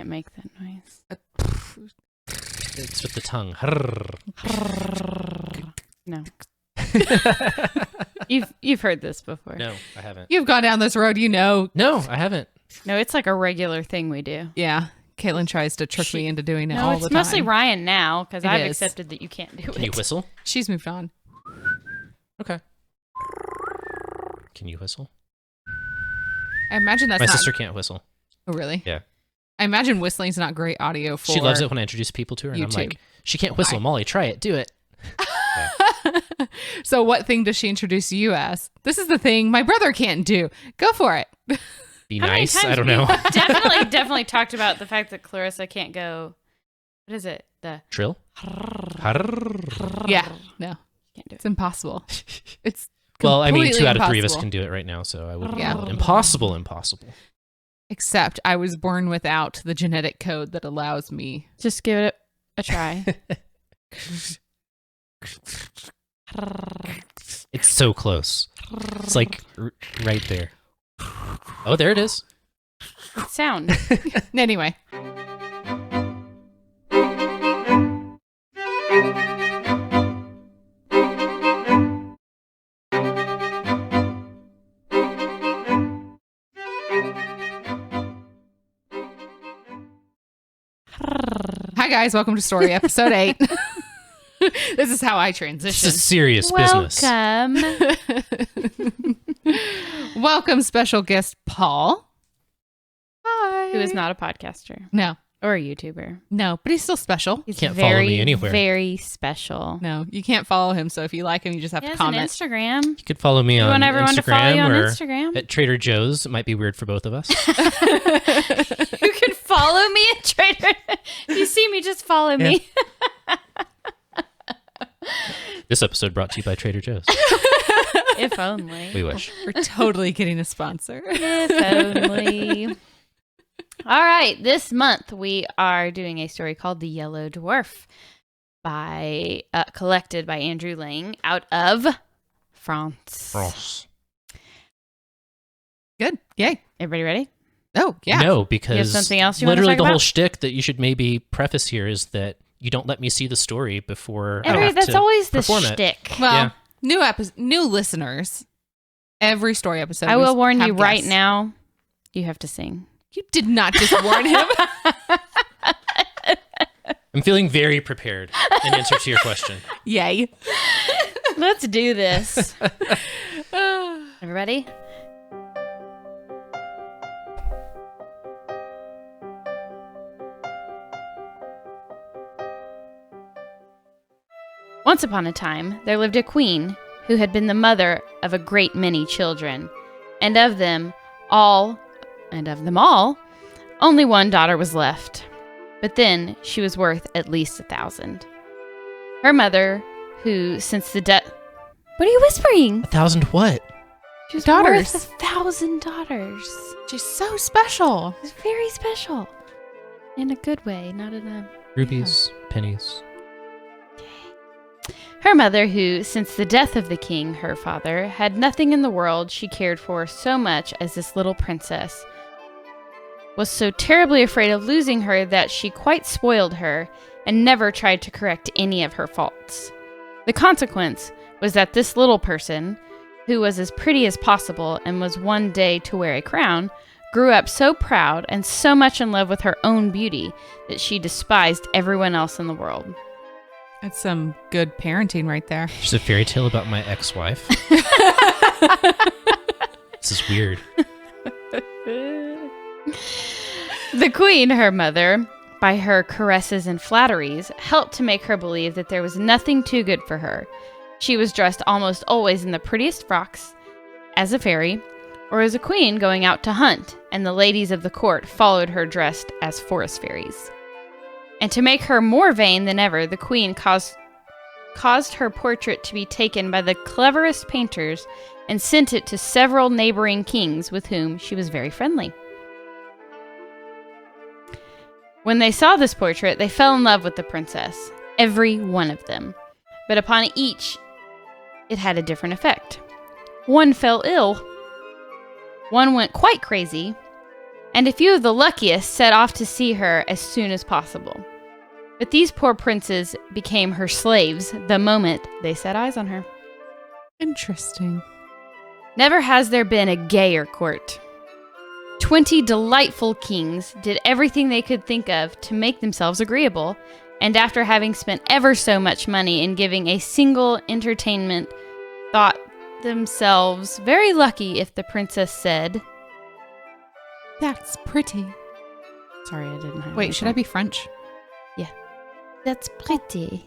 Can't make that noise. It's with the tongue. No. You've heard this before. No, I haven't. You've gone down this road, you know. No, I haven't. No, it's like a regular thing we do. Yeah. Caitlin tries to trick me into doing it all the time. No, it's mostly Ryan now, because I've is. accepted that you can't do it. Can you whistle? She's moved on. Okay. Can you whistle? I imagine that's My not... sister can't whistle. Oh, really? Yeah. I imagine whistling's not great audio for She loves it when I introduce people to her, and YouTube. I'm like, she can't whistle. Molly, try it. Do it. Yeah. So what thing does she introduce you as? This is the thing my brother can't do. Go for it. Be How many nice. times I don't we know. definitely talked about the fact that Clairissa can't go. What is it? The Trill? Yeah. No. can't do it. It's impossible. It's Well, I mean, 2 completely out of 3 of us impossible. can do it right now, so I wouldn't Yeah. call it impossible. Except I was born without the genetic code that allows me. Just give it a try. It's so close. It's like right there. Oh, there it is. Good sound. Anyway. Hi guys, welcome to Story Episode 8. This is how I This transition. is serious business. Welcome. Welcome, special guest Paul. Hi. Who is not a podcaster No, or a YouTuber. no, but he's still special. He's Can't follow me anywhere. Very special. No, you can't follow him. So if you like him, you just have He to has an comment. Instagram. You could follow me You on want everyone to follow you Instagram on or Instagram? at Trader Joe's. It might be weird for both of us. You can follow me at Trader. If you see me, just follow me. This episode brought to you by Trader Joe's. If only. We wish. We're totally getting a sponsor. If only. All right. This month we are doing a story called The Yellow Dwarf by collected by Andrew Lang out of France. Good. Yay. Everybody ready? Oh, yeah. No, because You have something else you want to literally talk the whole about? shtick that you should maybe preface here is that you don't let me see the story before I have That's to always the perform it. shtick. Well, Yeah. new listeners, every story episode. I will warn have you right guests. now, you have to sing. You did not just warn him. I'm feeling very prepared in answer to your question. Yay. Let's do this. Everybody? Once upon a time, there lived a queen who had been the mother of a great many children, and of them all, only one daughter was left. But then she was worth at least 1,000. Her mother, who since the death... What are you whispering? 1,000 what? She was Daughters. worth 1,000 daughters. She's so special. It's very special. In a good way, not in a... Rubies, pennies. Her mother, who, since the death of the king, her father, had nothing in the world she cared for so much as this little princess, was so terribly afraid of losing her that she quite spoiled her and never tried to correct any of her faults. The consequence was that this little person, who was as pretty as possible and was one day to wear a crown, grew up so proud and so much in love with her own beauty that she despised everyone else in the world. That's some good parenting right there. There's a fairy tale about my ex-wife. This is weird. The queen, her mother, by her caresses and flatteries, helped to make her believe that there was nothing too good for her. She was dressed almost always in the prettiest frocks, as a fairy, or as a queen going out to hunt, and the ladies of the court followed her dressed as forest fairies. And to make her more vain than ever, the queen caused her portrait to be taken by the cleverest painters and sent it to several neighboring kings with whom she was very friendly. When they saw this portrait, they fell in love with the princess, every one of them. But upon each, it had a different effect. One fell ill. One went quite crazy. and a few of the luckiest set off to see her as soon as possible. But these poor princes became her slaves the moment they set eyes on her. Interesting. Never has there been a gayer court. 20 delightful kings did everything they could think of to make themselves agreeable, and after having spent ever so much money in giving a single entertainment, thought themselves very lucky if the princess said, That's pretty. Sorry, I didn't have Wait, should I be French? That's pretty.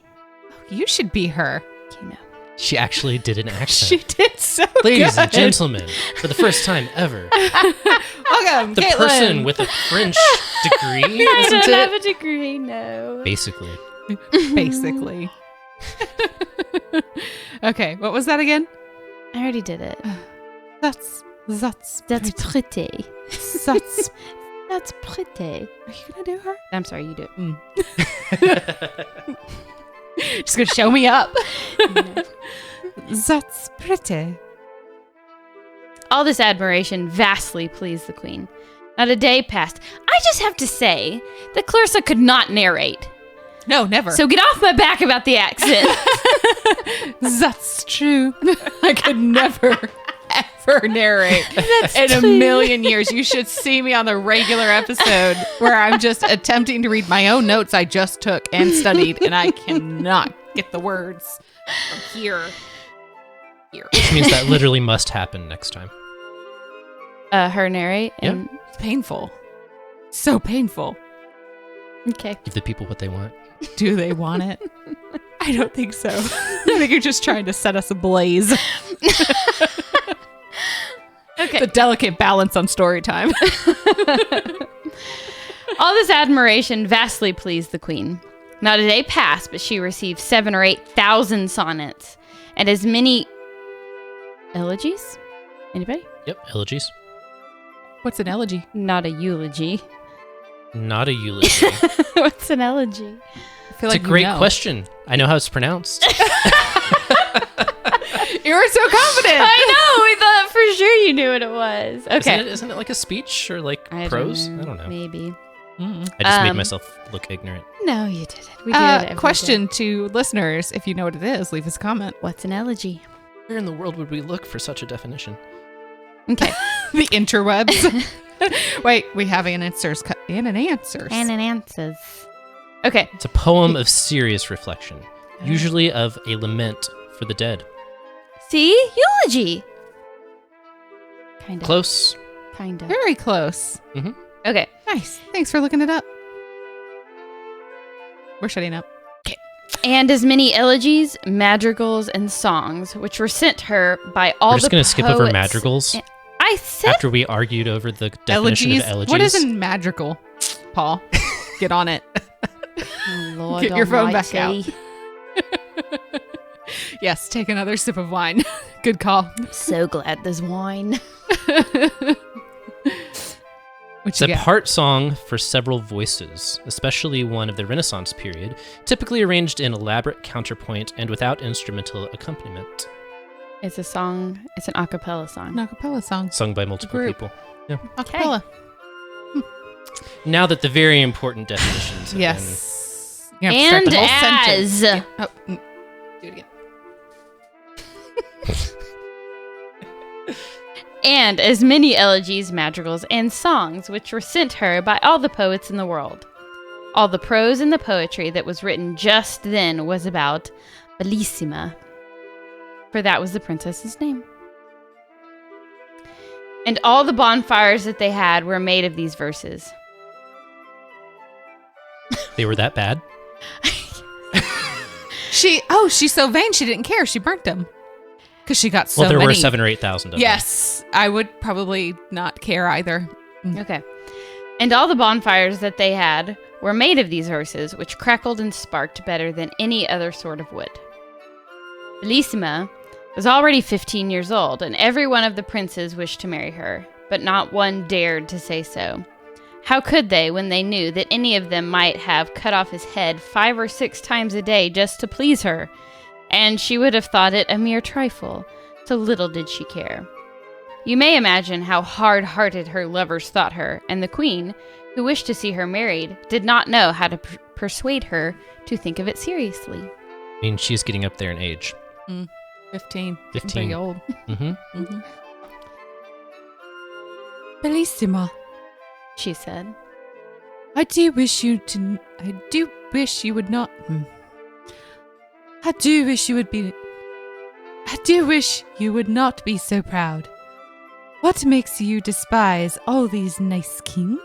You should be her. You know. She actually did an accent. She did so Ladies good. and gentlemen, for the first time ever, Welcome, the Caitlin. person with a French degree, I isn't don't it? have a degree, no. Basically. Basically. Okay, what was that again? I already did it. That's That's pretty. That's. That's pretty. Are you gonna do her? I'm sorry, you do it. Just gonna show me up. No. That's pretty. All this admiration vastly pleased the queen. Not a day passed. I just have to say that Clairissa could not narrate. No, never. So get off my back about the accent. That's true. I could never, ever narrate in a true. million years. You should see me on the regular episode where I'm just attempting to read my own notes I just took and studied, and I cannot get the words from here. Which means that literally must happen next time. Her narrate. Yep. And, It's painful. So painful. okay. Give the people what they want. Do they want it? I don't think so. I think you're just trying to set us ablaze. Okay. The delicate balance on story time. All this admiration vastly pleased the queen. Not a day passed, but she received 7,000 or 8,000 sonnets and as many elegies. Anybody? Yep, elegies. What's an elegy? Not a eulogy. Not a eulogy. What's an elegy? I feel It's like a great you know. question. I know how it's pronounced. You were so confident. I know. We thought for sure you knew what it was. Okay. Isn't it like a speech or like I prose? don't know. I don't know. Maybe. I just made Um, myself look ignorant. No, you didn't. We do it every Question day. to listeners: if you know what it is, leave us a comment. What's an elegy? Where in the world would we look for such a definition? Okay. The interwebs. Wait, we have an answers. And an answers. And an answers. Okay. It's a poem of serious reflection, usually of a lament for the dead. See? Eulogy. Kind of. Close. Kind of. Very close. Okay. Nice. Thanks for looking it up. We're shutting up. And as many elegies, madrigals, and songs, which were sent her by all We're the just going to skip over poets- madrigals I said after we argued over the definition Elegies. of elegies. What is a madrigal? Paul, get on it. Oh, Lord Get your phone back almighty. Yes, take another sip of wine. Good call. So glad there's wine. What It's you a got? part song for several voices, especially one of the Renaissance period, typically arranged in elaborate counterpoint and without instrumental accompaniment. It's a song. It's an a cappella song. An acapella song. Sung by multiple Group. people. Acapella. Now that the very important definitions have Yes. You're gonna have to And start the whole sentence. as. Oh, do it again. And as many elegies, madrigals, and songs which were sent her by all the poets in the world. All the prose and the poetry that was written just then was about Bellissima, for that was the princess's name. And all the bonfires that they had were made of these verses. They were that bad? She's so vain she didn't care. She burnt them. Because she got so Well, there many. were 7,000 or 8,000 of them. Yes. I would probably not care either. Okay. And all the bonfires that they had were made of these verses, which crackled and sparked better than any other sort of wood. Bellissima was already 15 years old, and every one of the princes wished to marry her, but not one dared to say so. How could they when they knew that any of them might have cut off his head 5 or 6 times a day just to please her? And she would have thought it a mere trifle, so little did she care. You may imagine how hard-hearted her lovers thought her, and the queen, who wished to see her married, did not know how to persuade her to think of it seriously. I mean, she's getting up there in age. 15. 15. Pretty old. Mm-hmm. Bellissima, She said. I do wish you would not. I do wish you would not be so proud. What makes you despise all these nice kings?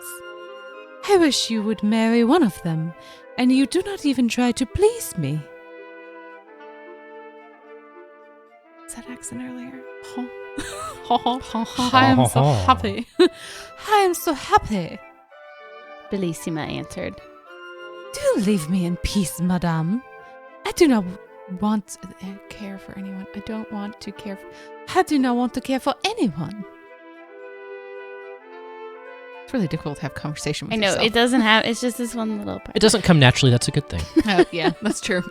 I wish you would marry one of them, and you do not even try to please me. Is that accent earlier? I am so happy. I am so happy. Bellissima answered. Do leave me in peace, madame. I do not want to Care for anyone. I don't want to care for... I do not want to care for anyone. It's really difficult to have conversation with I know, yourself. it doesn't have, it's just this one little part. It doesn't come naturally. That's a good thing. Oh, yeah, that's true.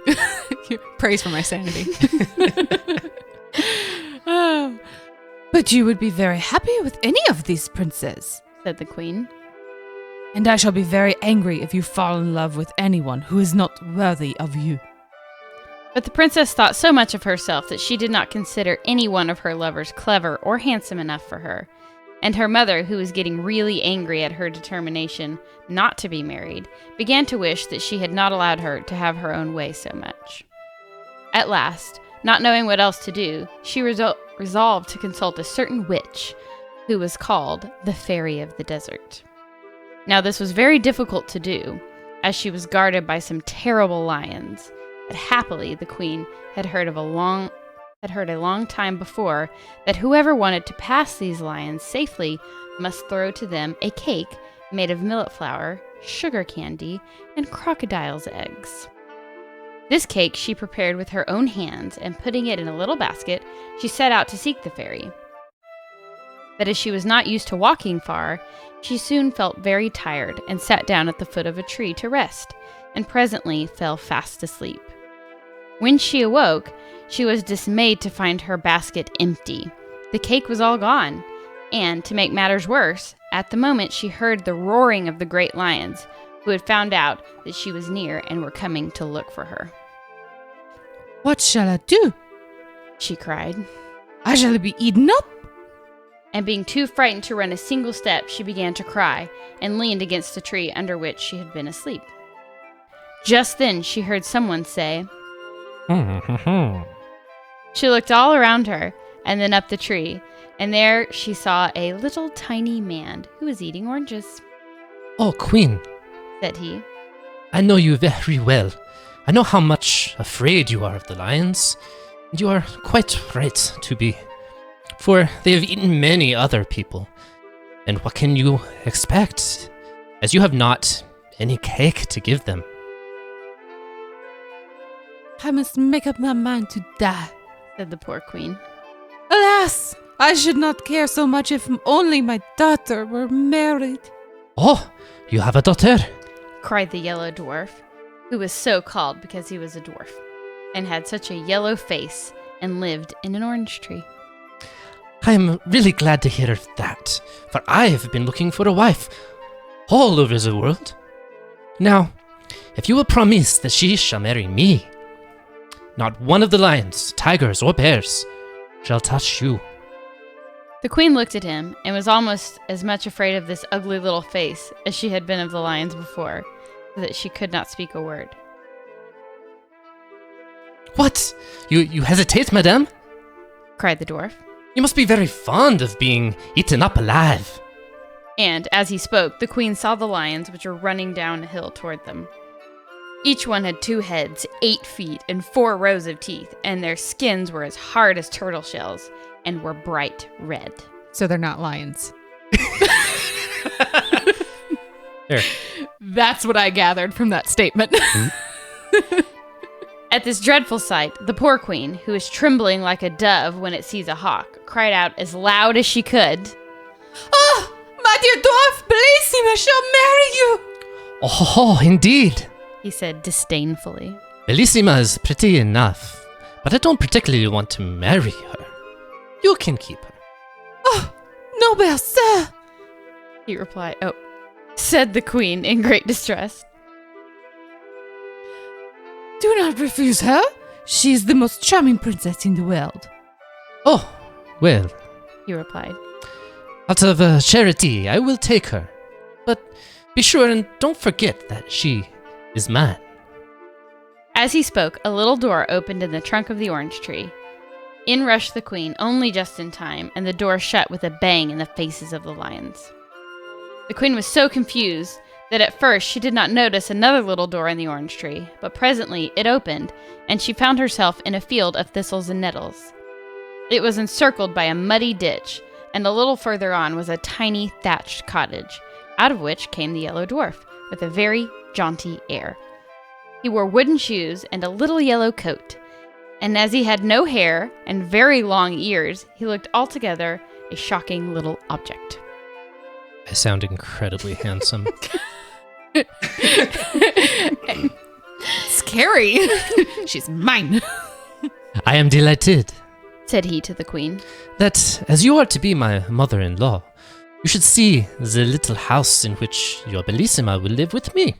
Praise for my sanity. But you would be very happy with any of these princes. Said the queen. And I shall be very angry if you fall in love with anyone who is not worthy of you. But the princess thought so much of herself that she did not consider any one of her lovers clever or handsome enough for her. And her mother, who was getting really angry at her determination not to be married, began to wish that she had not allowed her to have her own way so much. At last, not knowing what else to do, she resolved to consult a certain witch, who was called the Fairy of the Desert. Now this was very difficult to do, as she was guarded by some terrible lions, but happily the queen had heard a long time before that whoever wanted to pass these lions safely must throw to them a cake made of millet flour, sugar candy, and crocodile's eggs. This cake she prepared with her own hands, and putting it in a little basket, she set out to seek the fairy. But as she was not used to walking far, she soon felt very tired and sat down at the foot of a tree to rest, and presently fell fast asleep. When she awoke, she was dismayed to find her basket empty. The cake was all gone, and, to make matters worse, at the moment she heard the roaring of the great lions, who had found out that she was near and were coming to look for her. What shall I do? She cried. I shall be eaten up. And being too frightened to run a single step, she began to cry, and leaned against the tree under which she had been asleep. Just then she heard someone say, She looked all around her, and then up the tree, and there she saw a little tiny man who was eating oranges. Oh, Queen, Said he. I know you very well. I know how much afraid you are of the lions. And you are quite right to be, for they have eaten many other people. And what can you expect, as you have not any cake to give them? I must make up my mind to die. Said the poor queen. Alas, I should not care so much if only my daughter were married. Oh, you have a daughter? Cried the Yellow Dwarf, who was so called because he was a dwarf, and had such a yellow face, and lived in an orange tree. I am really glad to hear of that, for I have been looking for a wife all over the world. Now, if you will promise that she shall marry me, not one of the lions, tigers, or bears shall touch you. The queen looked at him, and was almost as much afraid of this ugly little face as she had been of the lions before, so that she could not speak a word. What? You hesitate, madame? Cried the dwarf. You must be very fond of being eaten up alive. And, as he spoke, the queen saw the lions which were running down a hill toward them. Each one had 2 heads, 8 feet, and 4 rows of teeth, and their skins were as hard as turtle shells, and were bright red. So they're not lions. There. That's what I gathered from that statement. At this dreadful sight, the poor queen, who is trembling like a dove when it sees a hawk, cried out as loud as she could, Oh, my dear dwarf, Bellissima shall marry you. Oh, indeed. he said disdainfully. Bellissima is pretty enough, but I don't particularly want to marry her. You can keep her. Oh, Noble sir! he replied. Oh, said the queen in great distress. Do not refuse her. She is the most charming princess in the world. Oh, well, He replied. out of charity, I will take her. But be sure and don't forget that she is mine. As he spoke, a little door opened in the trunk of the orange tree. In rushed the queen, only just in time, and the door shut with a bang in the faces of the lions. The queen was so confused that at first she did not notice another little door in the orange tree, but presently it opened, and she found herself in a field of thistles and nettles. It was encircled by a muddy ditch, and a little further on was a tiny thatched cottage, out of which came the Yellow Dwarf, with a very jaunty air. He wore wooden shoes and a little yellow coat, and as he had no hair and very long ears, he looked altogether a shocking little object. I sound incredibly handsome. Scary. She's mine. I am delighted Said he to the queen. that, as you are to be my mother-in-law, you should see the little house in which your Bellissima will live with me.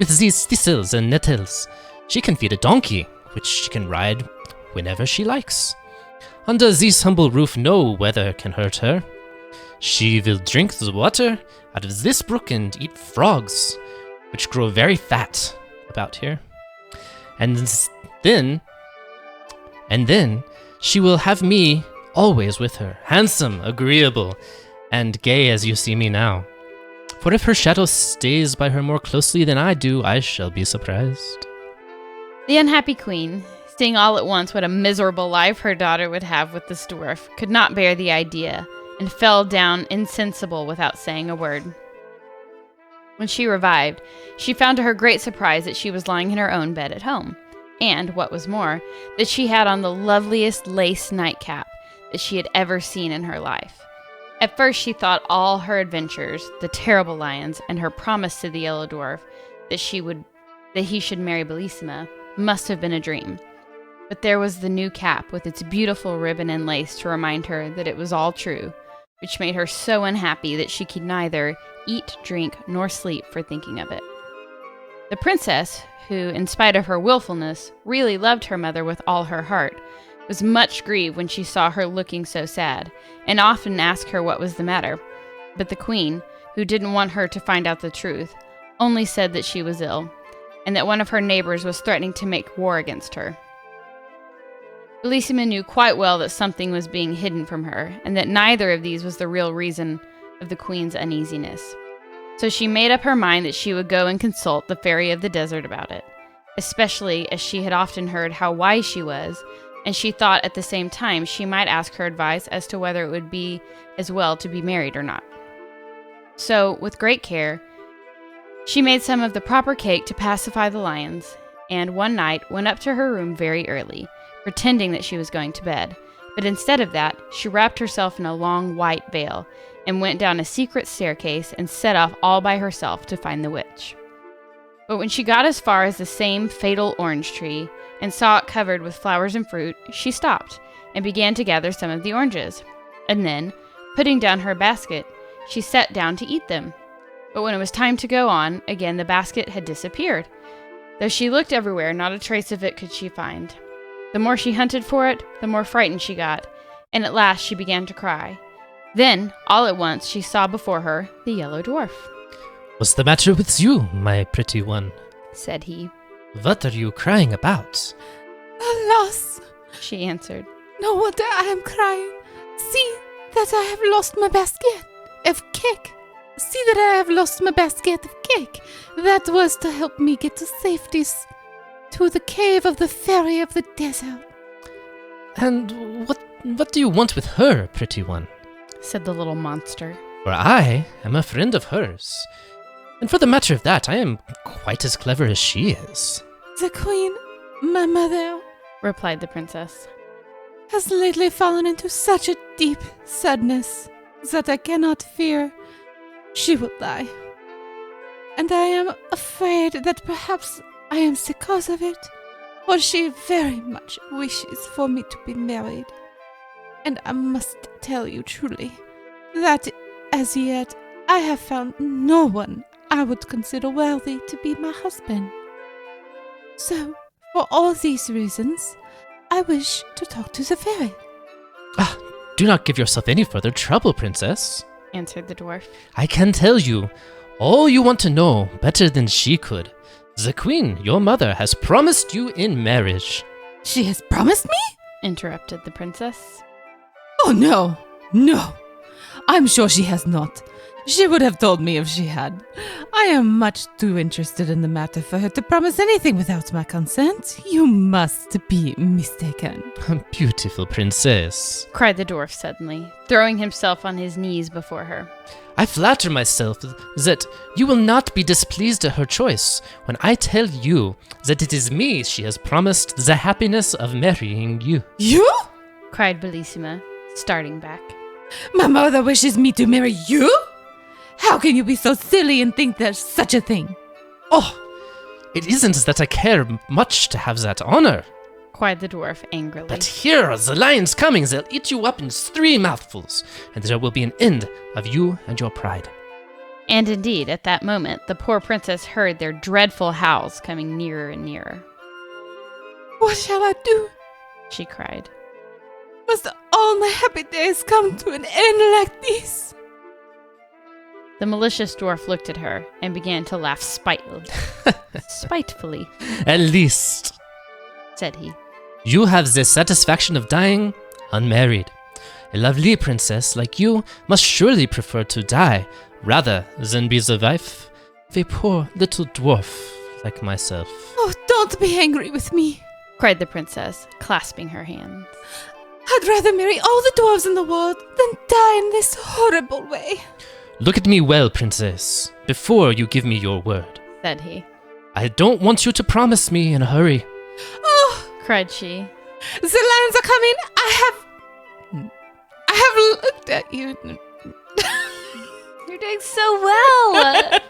With these thistles and nettles, she can feed a donkey, which she can ride whenever she likes. Under this humble roof, no weather can hurt her. She will drink the water out of this brook and eat frogs, which grow very fat about here. And then she will have me always with her, handsome, agreeable, and gay as you see me now. For if her shadow stays by her more closely than I do, I shall be surprised. The unhappy queen, seeing all at once what a miserable life her daughter would have with this dwarf, could not bear the idea, and fell down insensible without saying a word. When she revived, she found to her great surprise that she was lying in her own bed at home, and, what was more, that she had on the loveliest lace nightcap that she had ever seen in her life. At first she thought all her adventures, the terrible lions, and her promise to the Yellow Dwarf that he should marry Bellissima must have been a dream. But there was the new cap with its beautiful ribbon and lace to remind her that it was all true, which made her so unhappy that she could neither eat, drink, nor sleep for thinking of it. The princess, who, in spite of her willfulness, really loved her mother with all her heart, was much grieved when she saw her looking so sad, and often asked her what was the matter. But the queen, who didn't want her to find out the truth, only said that she was ill, and that one of her neighbors was threatening to make war against her. Bellissima knew quite well that something was being hidden from her, and that neither of these was the real reason of the queen's uneasiness. So she made up her mind that she would go and consult the fairy of the desert about it, especially as she had often heard how wise she was, and she thought at the same time she might ask her advice as to whether it would be as well to be married or not. So, with great care, she made some of the proper cake to pacify the lions, and one night went up to her room very early, pretending that she was going to bed. But instead of that, she wrapped herself in a long white veil, and went down a secret staircase and set off all by herself to find the witch. But when she got as far as the same fatal orange tree, and saw it covered with flowers and fruit, she stopped, and began to gather some of the oranges. And then, putting down her basket, she sat down to eat them. But when it was time to go on, again the basket had disappeared. Though she looked everywhere, not a trace of it could she find. The more she hunted for it, the more frightened she got, and at last she began to cry. Then, all at once, she saw before her the Yellow Dwarf. What's the matter with you, my pretty one? Said he. What are you crying about? Alas, She answered. no wonder I am crying. See that I have lost my basket of cake. See that I have lost my basket of cake. That was to help me get to safety to the cave of the fairy of the desert. And what do you want with her, pretty one? Said the little monster. For I am a friend of hers. And for the matter of that, I am quite as clever as she is. The queen, my mother, Replied the princess. has lately fallen into such a deep sadness that I cannot fear she will die. And I am afraid that perhaps I am the cause of it, for she very much wishes for me to be married. And I must tell you truly that as yet I have found no one I would consider worthy to be my husband. So, for all these reasons, I wish to talk to the fairy. Do not give yourself any further trouble, princess. answered the dwarf. I can tell you all you want to know better than she could. The queen, your mother, has promised you in marriage. She has promised me? Interrupted the princess. Oh, no. No. I'm sure she has not. She would have told me if she had. I am much too interested in the matter for her to promise anything without my consent. You must be mistaken. Beautiful princess. Cried the dwarf suddenly, throwing himself on his knees before her. I flatter myself that you will not be displeased at her choice when I tell you that it is me she has promised the happiness of marrying you. You? Cried Bellissima, starting back. My mother wishes me to marry you? How can you be so silly and think there's such a thing? Oh, it isn't that I care much to have that honor. Cried the dwarf angrily. But here are the lions coming. They'll eat you up in 3 mouthfuls, and there will be an end of you and your pride. And indeed, at that moment, the poor princess heard their dreadful howls coming nearer and nearer. What shall I do? She cried. Must all my happy days come to an end like this? The malicious dwarf looked at her and began to laugh spitefully, At least said he. you have the satisfaction of dying unmarried. A lovely princess like you must surely prefer to die rather than be the wife of a poor little dwarf like myself. Oh, don't be angry with me. Cried the princess, clasping her hands. I'd rather marry all the dwarves in the world than die in this horrible way. Look at me well, princess, before you give me your word. Said he. I don't want you to promise me in a hurry. Oh, Cried she. the lions are coming. I have looked at you. You're doing so well. I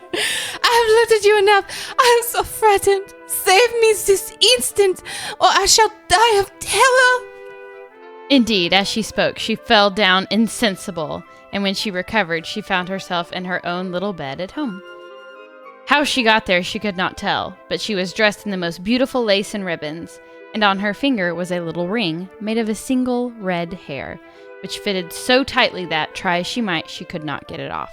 have looked at you enough. I am so frightened. Save me this instant, or I shall die of terror. Indeed, as she spoke, she fell down insensible, and when she recovered, she found herself in her own little bed at home. How she got there she could not tell, but she was dressed in the most beautiful lace and ribbons, and on her finger was a little ring made of a single red hair, which fitted so tightly that, try as she might, she could not get it off.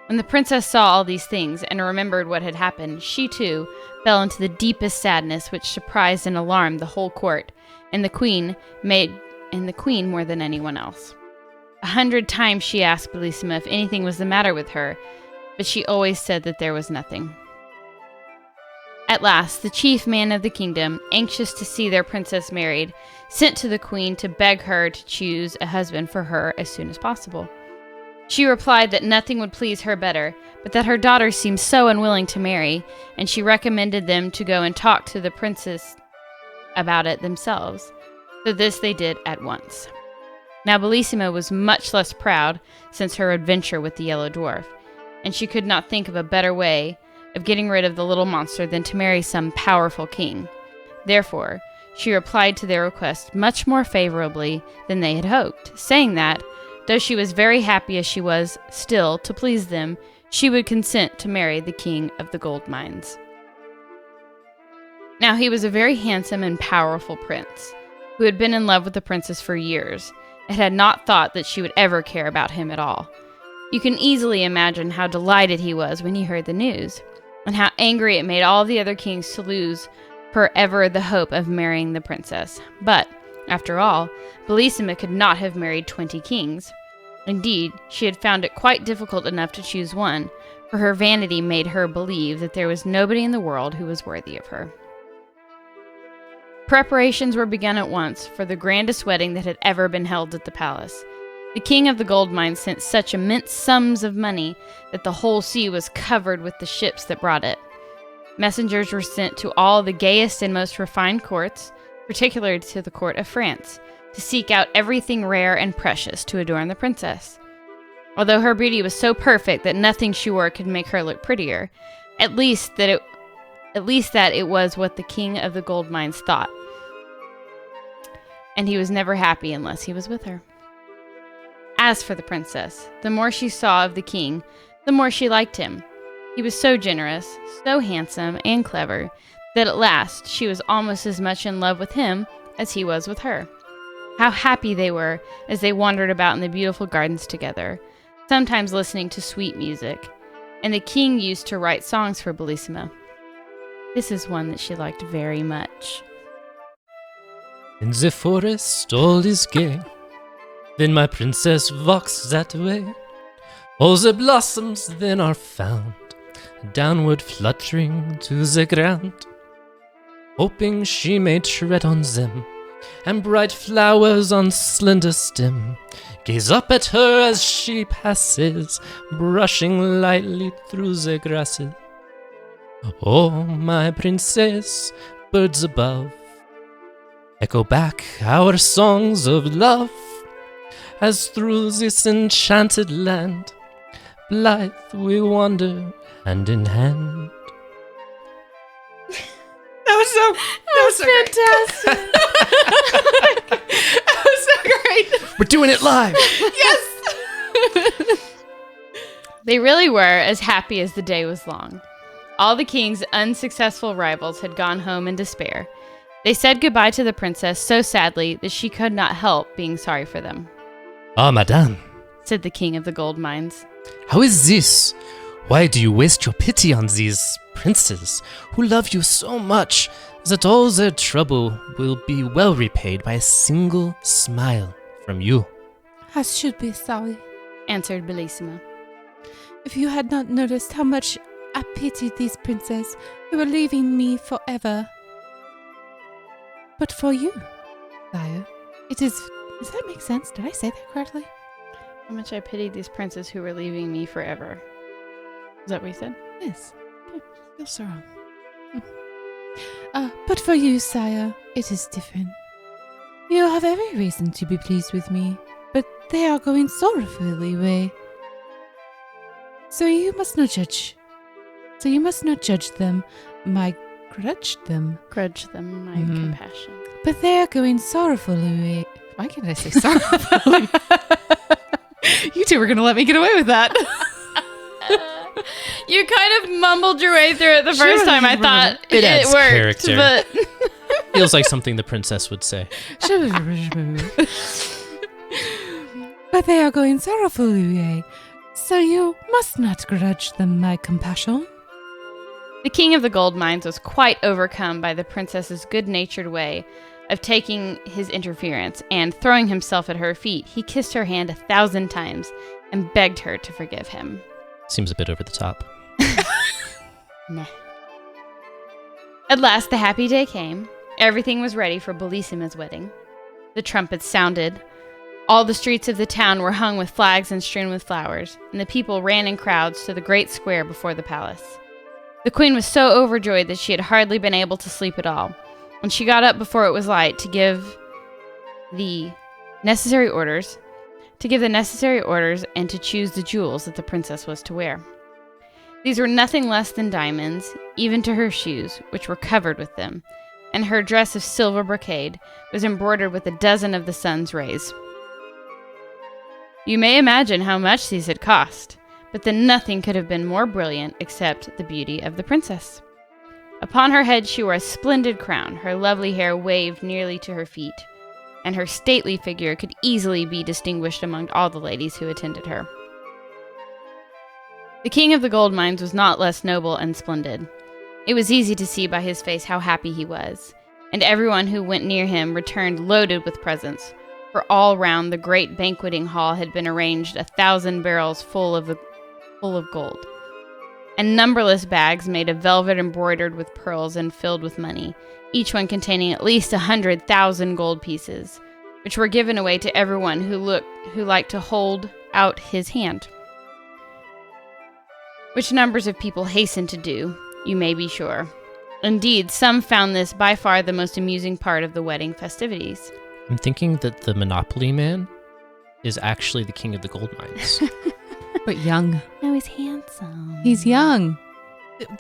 When the princess saw all these things and remembered what had happened, she too fell into the deepest sadness, which surprised and alarmed the whole court, and the queen more than anyone else. 100 times she asked Bellissima if anything was the matter with her, but she always said that there was nothing. At last, the chief man of the kingdom, anxious to see their princess married, sent to the queen to beg her to choose a husband for her as soon as possible. She replied that nothing would please her better, but that her daughters seemed so unwilling to marry, and she recommended them to go and talk to the princess about it themselves. So this they did at once. Now Bellissima was much less proud since her adventure with the Yellow Dwarf, and she could not think of a better way of getting rid of the little monster than to marry some powerful king. Therefore, she replied to their request much more favorably than they had hoped, saying that, though she was very happy as she was, still, to please them, she would consent to marry the king of the gold mines. Now he was a very handsome and powerful prince, who had been in love with the princess for years, and had not thought that she would ever care about him at all. You can easily imagine how delighted he was when he heard the news, and how angry it made all the other kings to lose forever the hope of marrying the princess. But, after all, Bellissima could not have married 20 kings. Indeed, she had found it quite difficult enough to choose one, for her vanity made her believe that there was nobody in the world who was worthy of her. Preparations were begun at once for the grandest wedding that had ever been held at the palace. The king of the gold mines sent such immense sums of money that the whole sea was covered with the ships that brought it. Messengers were sent to all the gayest and most refined courts, particularly to the court of France, to seek out everything rare and precious to adorn the princess. Although her beauty was so perfect that nothing she wore could make her look prettier, at least that it was what the king of the gold mines thought. And he was never happy unless he was with her. As for the princess, the more she saw of the king, the more she liked him. He was so generous, so handsome and clever, that at last she was almost as much in love with him as he was with her. How happy they were as they wandered about in the beautiful gardens together, sometimes listening to sweet music. And the king used to write songs for Bellissima. This is one that she liked very much. In the forest all is gay, then my princess walks that way. All the blossoms then are found, downward fluttering to the ground, hoping she may tread on them, and bright flowers on slender stem gaze up at her as she passes, brushing lightly through the grasses. Oh, my princess, birds above, echo back our songs of love, as through this enchanted land, blithe we wander hand in hand. That was Fantastic. That was so great. We're doing it live! Yes. They really were as happy as the day was long. All the king's unsuccessful rivals had gone home in despair. They said goodbye to the princess so sadly that she could not help being sorry for them. Ah, madame, Said the king of the gold mines. how is this? Why do you waste your pity on these princes who love you so much that all their trouble will be well repaid by a single smile from you? I should be sorry. Answered Bellissima. If you had not noticed how much I pitied these princes who were leaving me forever. But for you, sire, it is... Does that make sense? Did I say that correctly? How much I pitied these princes who were leaving me forever. Is that what you said? Yes. Feels so wrong. But for you, sire, it is different. You have every reason to be pleased with me, but they are going sorrowfully away. So you must not judge them, my grudge them. Grudge them my compassion. But they are going sorrowfully away. Why can't I say sorrowfully? You two were going to let me get away with that. You kind of mumbled your way through it the first time. I thought It adds worked, character. but Feels like something the princess would say. But they are going sorrowfully away. So you must not grudge them my compassion. the king of the gold mines was quite overcome by the princess's good-natured way of taking his interference, and throwing himself at her feet, he kissed her hand 1,000 times and begged her to forgive him. Seems a bit over the top. Nah. At last, the happy day came. Everything was ready for Bellissima's wedding. The trumpets sounded. All the streets of the town were hung with flags and strewn with flowers, and the people ran in crowds to the great square before the palace. The queen was so overjoyed that she had hardly been able to sleep at all. When she got up before it was light to give the necessary orders, and to choose the jewels that the princess was to wear. These were nothing less than diamonds, even to her shoes, which were covered with them, and her dress of silver brocade was embroidered with 12 of the sun's rays. You may imagine how much these had cost, but then nothing could have been more brilliant except the beauty of the princess. Upon her head she wore a splendid crown, her lovely hair waved nearly to her feet, and her stately figure could easily be distinguished among all the ladies who attended her. The king of the gold mines was not less noble and splendid. It was easy to see by his face how happy he was, and everyone who went near him returned loaded with presents, for all round the great banqueting hall had been arranged 1,000 barrels full of gold, and numberless bags made of velvet embroidered with pearls and filled with money, each one containing at least 100,000 gold pieces, which were given away to everyone who liked to hold out his hand. Which numbers of people hastened to do, you may be sure. Indeed, some found this by far the most amusing part of the wedding festivities. I'm thinking that the Monopoly man is actually the king of the gold mines. But young. No, he's handsome. He's young.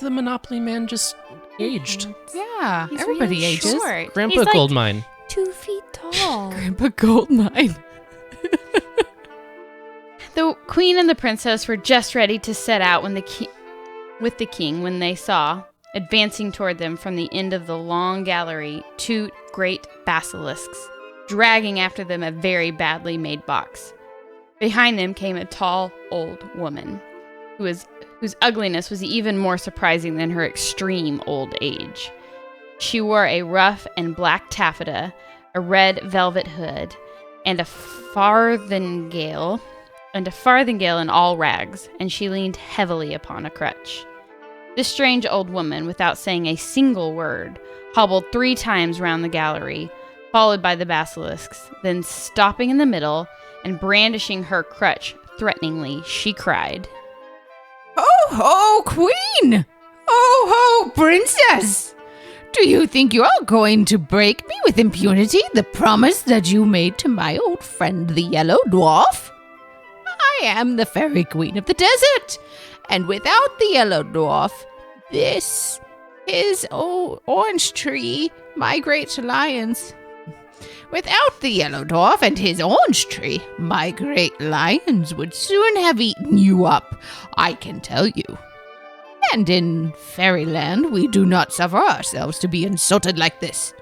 The Monopoly man just aged. Yeah, He's everybody really ages. short. Grandpa He's like Goldmine. 2 feet tall. Grandpa Goldmine. queen and the princess were just ready to set out when with the king when they saw, advancing toward them from the end of the long gallery, 2 great basilisks, dragging after them a very badly made box. Behind them came a tall, old woman, whose ugliness was even more surprising than her extreme old age. She wore a rough and black taffeta, a red velvet hood, and a farthingale in all rags, and she leaned heavily upon a crutch. This strange old woman, without saying a single word, hobbled 3 times round the gallery, followed by the basilisks. Then, stopping in the middle and brandishing her crutch threateningly, she cried, "Ho, ho, queen! Ho, ho, princess! Do you think you're going to break me with impunity the promise that you made to my old friend the Yellow Dwarf? I am the fairy queen of the desert, and without the Yellow Dwarf, his orange tree, my great lions. Without the Yellow Dwarf and his orange tree, my great lions would soon have eaten you up, I can tell you. And in fairyland, we do not suffer ourselves to be insulted like this.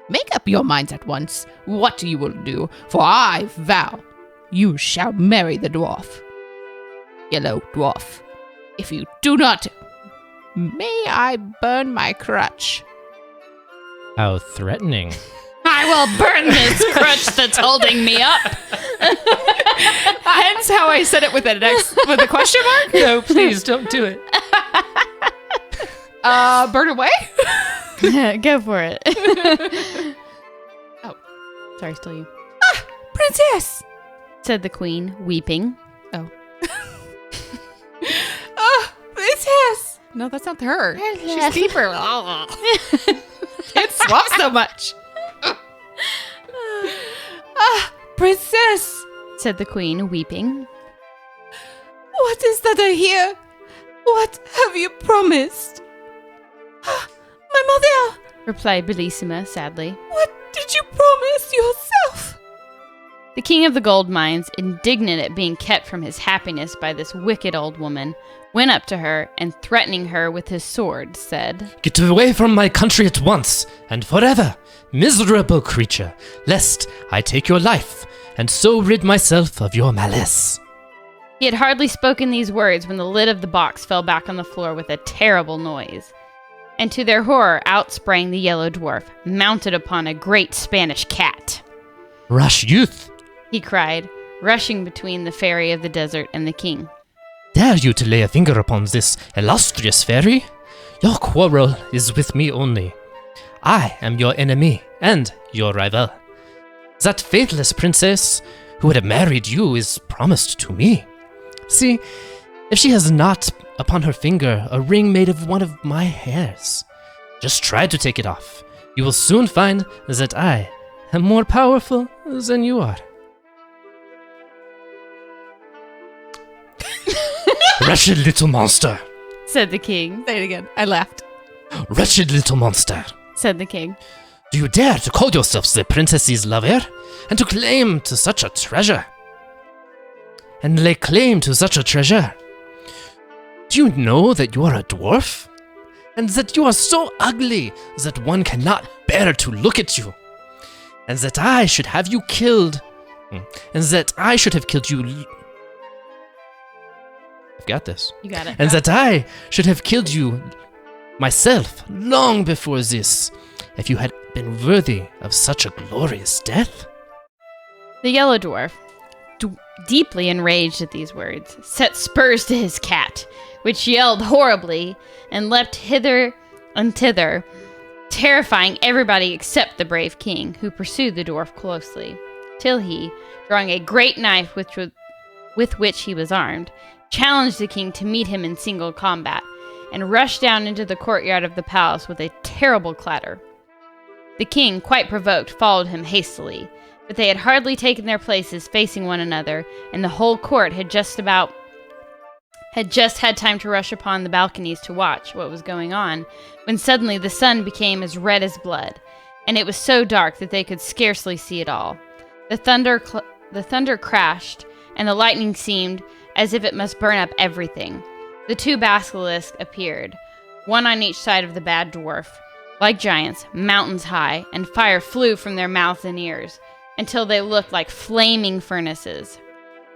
Make up your minds at once what you will do, for I vow you shall marry the dwarf. Yellow Dwarf, if you do not, may I burn my crutch." How threatening. "I will burn this crutch that's holding me up." Hence how I said it with a question mark. No, please don't do it. Burn away? Go for it. Oh, sorry, still you. "Princess!" said the queen, weeping. Oh. Oh, princess! No, that's not her. She's deeper. Can't swap so much. "Princess! said the queen, weeping. What is that I hear? What have you promised?" "My mother! replied Bellissima sadly. What did you promise yourself?" The king of the gold mines, indignant at being kept from his happiness by this wicked old woman, went up to her and, threatening her with his sword, said, Get away from my country at once, and forever, miserable creature, lest I take your life, and so rid myself of your malice. He had hardly spoken these words when the lid of the box fell back on the floor with a terrible noise. And to their horror, out sprang the Yellow Dwarf, mounted upon a great Spanish cat. Rash youth, He cried, rushing between the fairy of the desert and the king. dare you to lay a finger upon this illustrious fairy? Your quarrel is with me only. I am your enemy and your rival. That faithless princess who would have married you is promised to me. See, if she has not upon her finger a ring made of one of my hairs, just try to take it off. You will soon find that I am more powerful than you are. Wretched little monster! Said the king. Say it again. I laughed. Wretched little monster! Said the king. Do you dare to call yourself the princess's lover, and to claim to such a treasure? And lay claim to such a treasure? Do you know that you are a dwarf? And that you are so ugly that one cannot bear to look at you? And that I should have you killed? And that I should have killed you... I've got this. You got it. And that I should have killed you myself long before this, if you had been worthy of such a glorious death? The Yellow Dwarf, deeply enraged at these words, set spurs to his cat, which yelled horribly and leapt hither and thither, terrifying everybody except the brave king, who pursued the dwarf closely, till he, drawing a great knife with which he was armed, challenged the king to meet him in single combat, and rushed down into the courtyard of the palace with a terrible clatter. The king, quite provoked, followed him hastily, but they had hardly taken their places facing one another, and the whole court had just had time to rush upon the balconies to watch what was going on, when suddenly the sun became as red as blood, and it was so dark that they could scarcely see at all. The thunder crashed, and the lightning seemed as if it must burn up everything. The two basilisks appeared, one on each side of the bad dwarf, like giants, mountains high, and fire flew from their mouths and ears, until they looked like flaming furnaces.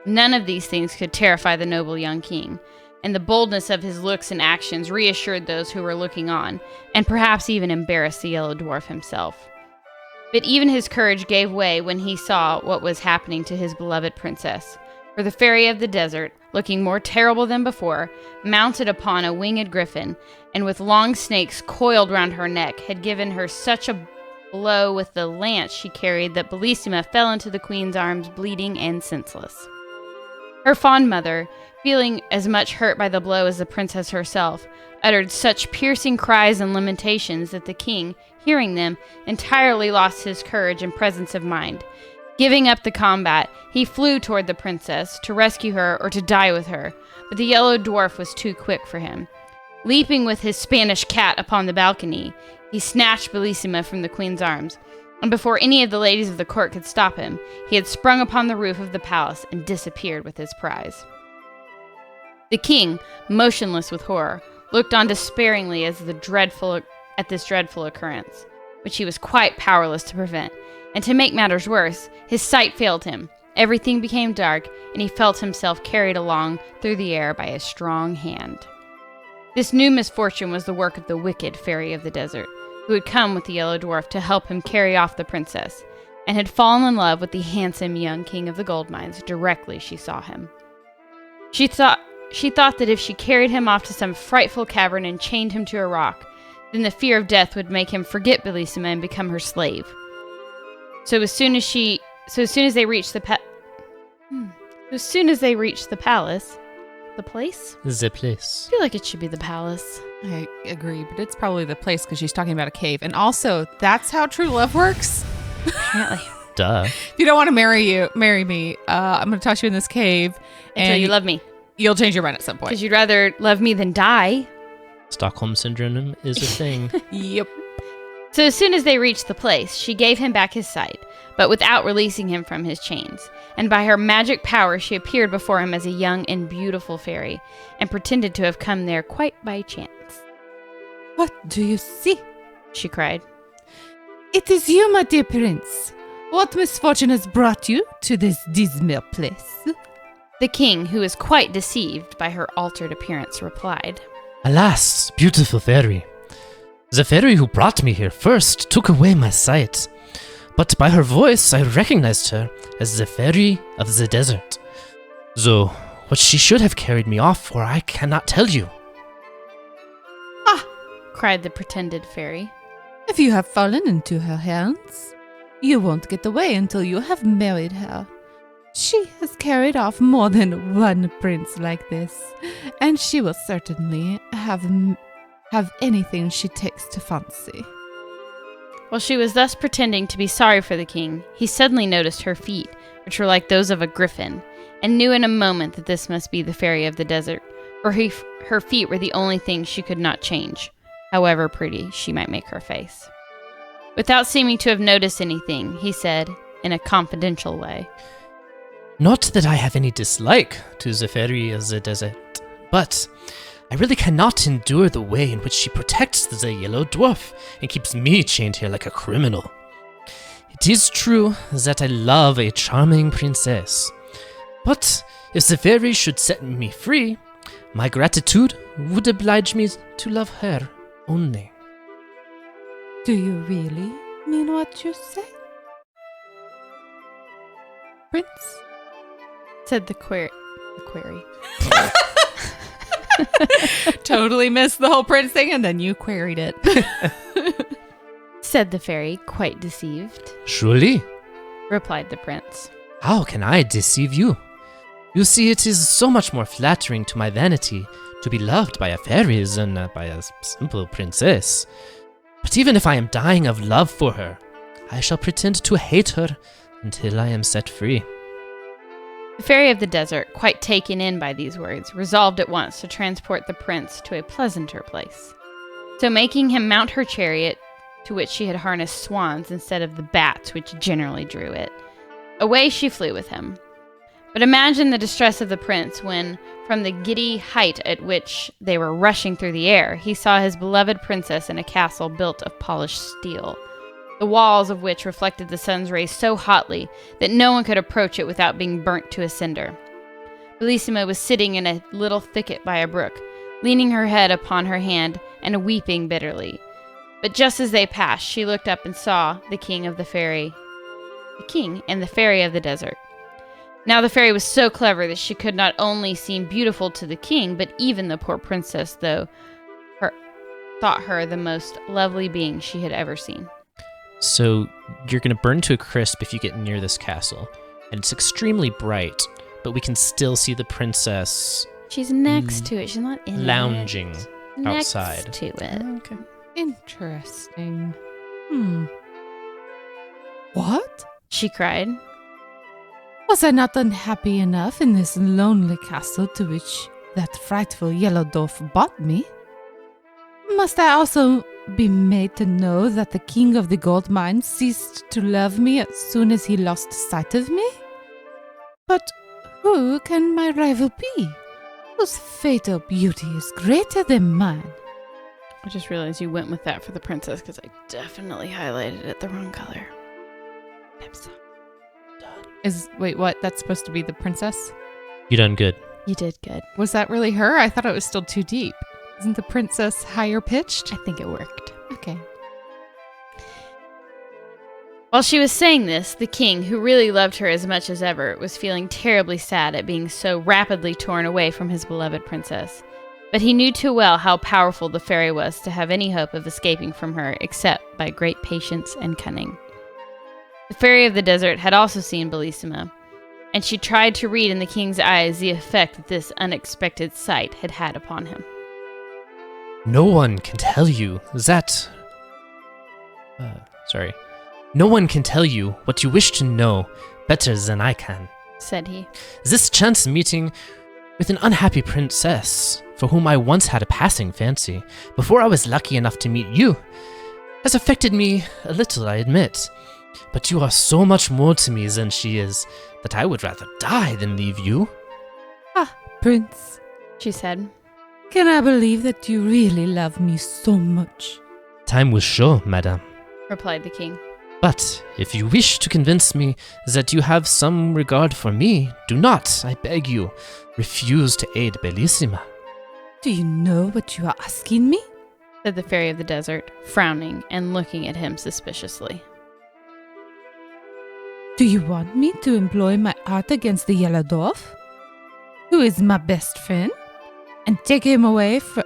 None of these things could terrify the noble young king, and the boldness of his looks and actions reassured those who were looking on, and perhaps even embarrassed the Yellow Dwarf himself. But even his courage gave way when he saw what was happening to his beloved princess, for the Fairy of the Desert, looking more terrible than before, mounted upon a winged griffin, and with long snakes coiled round her neck, had given her such a blow with the lance she carried that Bellissima fell into the queen's arms bleeding and senseless. Her fond mother, feeling as much hurt by the blow as the princess herself, uttered such piercing cries and lamentations that the king, hearing them, entirely lost his courage and presence of mind. Giving up the combat, he flew toward the princess to rescue her or to die with her, but the Yellow Dwarf was too quick for him. Leaping with his Spanish cat upon the balcony, he snatched Bellissima from the queen's arms, and before any of the ladies of the court could stop him, he had sprung upon the roof of the palace and disappeared with his prize. The king, motionless with horror, looked on despairingly at this dreadful occurrence, which he was quite powerless to prevent, and to make matters worse, his sight failed him, everything became dark, and he felt himself carried along through the air by a strong hand. This new misfortune was the work of the wicked Fairy of the Desert, who had come with the Yellow Dwarf to help him carry off the princess, and had fallen in love with the handsome young king of the gold mines directly she saw him. She thought that if she carried him off to some frightful cavern and chained him to a rock, then the fear of death would make him forget Bellissima and become her slave. So as soon as they reached the palace, the place? The place. I feel like it should be the palace. I agree, but it's probably the place because she's talking about a cave. And also, that's how true love works. Apparently. Duh. If you don't want to marry me, I'm going to toss you in this cave. Until you love me. You'll change your mind at some point. Because you'd rather love me than die. Stockholm Syndrome is a thing. Yep. So as soon as they reached the place, she gave him back his sight, but without releasing him from his chains. And by her magic power, she appeared before him as a young and beautiful fairy, and pretended to have come there quite by chance. What do you see? She cried. It is you, my dear prince. What misfortune has brought you to this dismal place? The king, who was quite deceived by her altered appearance, replied, Alas, beautiful fairy. The fairy who brought me here first took away my sight, but by her voice I recognized her as the Fairy of the Desert. Though what she should have carried me off for I cannot tell you. Ah! Cried the pretended fairy. If you have fallen into her hands, you won't get away until you have married her. She has carried off more than one prince like this, and she will certainly have anything she takes to fancy. While she was thus pretending to be sorry for the king, he suddenly noticed her feet, which were like those of a griffin, and knew in a moment that this must be the Fairy of the Desert, for her feet were the only thing she could not change, however pretty she might make her face. Without seeming to have noticed anything, he said, in a confidential way, Not that I have any dislike to the Fairy of the Desert, but I really cannot endure the way in which she protects the Yellow Dwarf and keeps me chained here like a criminal. It is true that I love a charming princess, but if the fairy should set me free, my gratitude would oblige me to love her only. Do you really mean what you say? Prince? said the query. Totally missed the whole prince thing, and then you queried it. Said the fairy, quite deceived. Surely. Replied the prince. How can I deceive you? You see, it is so much more flattering to my vanity to be loved by a fairy than by a simple princess. But even if I am dying of love for her, I shall pretend to hate her until I am set free. The Fairy of the Desert, quite taken in by these words, resolved at once to transport the prince to a pleasanter place. So making him mount her chariot, to which she had harnessed swans instead of the bats which generally drew it, away she flew with him. But imagine the distress of the prince when, from the giddy height at which they were rushing through the air, he saw his beloved princess in a castle built of polished steel, the walls of which reflected the sun's rays so hotly that no one could approach it without being burnt to a cinder. Bellissima was sitting in a little thicket by a brook, leaning her head upon her hand and weeping bitterly. But just as they passed, she looked up and saw the king and the fairy of the desert. Now the fairy was so clever that she could not only seem beautiful to the king, but even the poor princess, thought her the most lovely being she had ever seen. So you're going to burn to a crisp if you get near this castle. And it's extremely bright, but we can still see the princess She's next to it. She's not in lounging it. outside. Next to it. Okay. Interesting. What? She cried. Was I not unhappy enough in this lonely castle to which that frightful Yellow Dwarf brought me? Must I also be made to know that the king of the gold mine ceased to love me as soon as he lost sight of me? But who can my rival be, whose fatal beauty is greater than mine? I just realized you went with that for the princess because I definitely highlighted it the wrong color. I'm sorry. Wait, what? That's supposed to be the princess? You done good. You did good. Was that really her? I thought it was still too deep. Isn't the princess higher pitched? I think it worked. Okay. While she was saying this, the king, who really loved her as much as ever, was feeling terribly sad at being so rapidly torn away from his beloved princess. But he knew too well how powerful the fairy was to have any hope of escaping from her except by great patience and cunning. The fairy of the desert had also seen Bellissima, and she tried to read in the king's eyes the effect that this unexpected sight had had upon him. No one can tell you that... No one can tell you what you wish to know better than I can, said he. This chance meeting with an unhappy princess, for whom I once had a passing fancy, before I was lucky enough to meet you, has affected me a little, I admit. But you are so much more to me than she is, that I would rather die than leave you. Ah, Prince, she said. Can I believe that you really love me so much? Time will show, madame, replied the king. But if you wish to convince me that you have some regard for me, do not, I beg you, refuse to aid Bellissima. Do you know what you are asking me? Said the fairy of the desert, frowning and looking at him suspiciously. Do you want me to employ my art against the Yellow Dwarf, who is my best friend, and take away from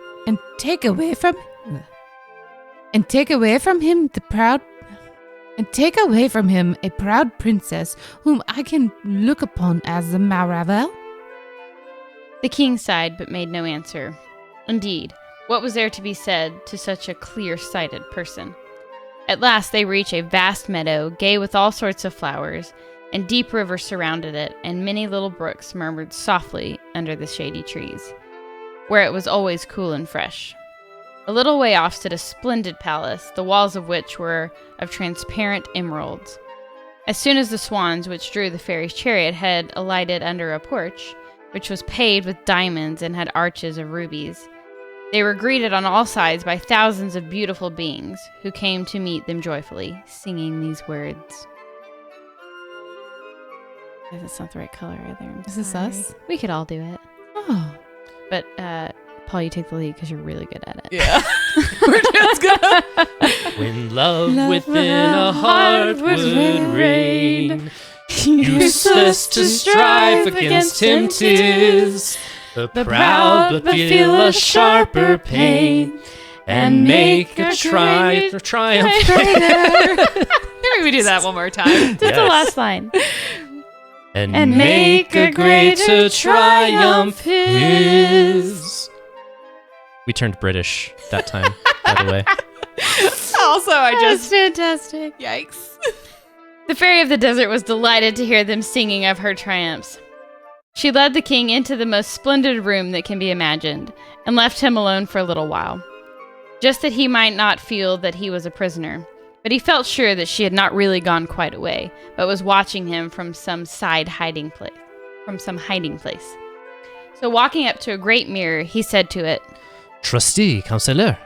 him a proud princess whom I can look upon as a Maravel? The king sighed but made no answer. Indeed, what was there to be said to such a clear-sighted person? At last they reached a vast meadow, gay with all sorts of flowers, and deep rivers surrounded it, and many little brooks murmured softly under the shady trees, where it was always cool and fresh. A little way off stood a splendid palace, the walls of which were of transparent emeralds. As soon as the swans which drew the fairy's chariot had alighted under a porch, which was paved with diamonds and had arches of rubies, they were greeted on all sides by thousands of beautiful beings, who came to meet them joyfully, singing these words. That's not the right color either. Is this us? We could all do it. Oh. But, Paul, you take the lead because you're really good at it. Yeah. We're just gonna... When love within a heart would reign, useless to strive against him 'tis. The proud but feel a sharper pain, and make a triumph. Maybe we do that one more time. That's the last line. And make a greater triumph his. We turned British that time, by the way. Also, That's fantastic. Yikes. The fairy of the desert was delighted to hear them singing of her triumphs. She led the king into the most splendid room that can be imagined, and left him alone for a little while, just that he might not feel that he was a prisoner. But he felt sure that she had not really gone quite away, but was watching him from some side hiding place. from some hiding place. So walking up to a great mirror, he said to it, Trustee, counselor,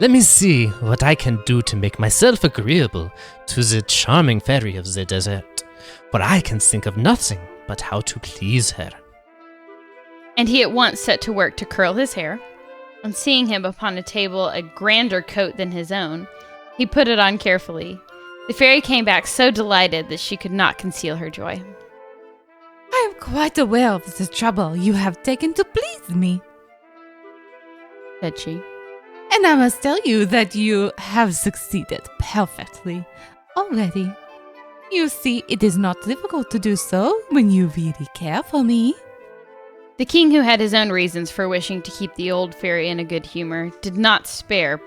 let me see what I can do to make myself agreeable to the charming fairy of the desert, for I can think of nothing but how to please her. And he at once set to work to curl his hair. On seeing him upon a table a grander coat than his own, he put it on carefully. The fairy came back so delighted that she could not conceal her joy. I am quite aware of the trouble you have taken to please me, said she. and I must tell you that you have succeeded perfectly already. You see, it is not difficult to do so when you really care for me. The king, who had his own reasons for wishing to keep the old fairy in a good humor, did not spare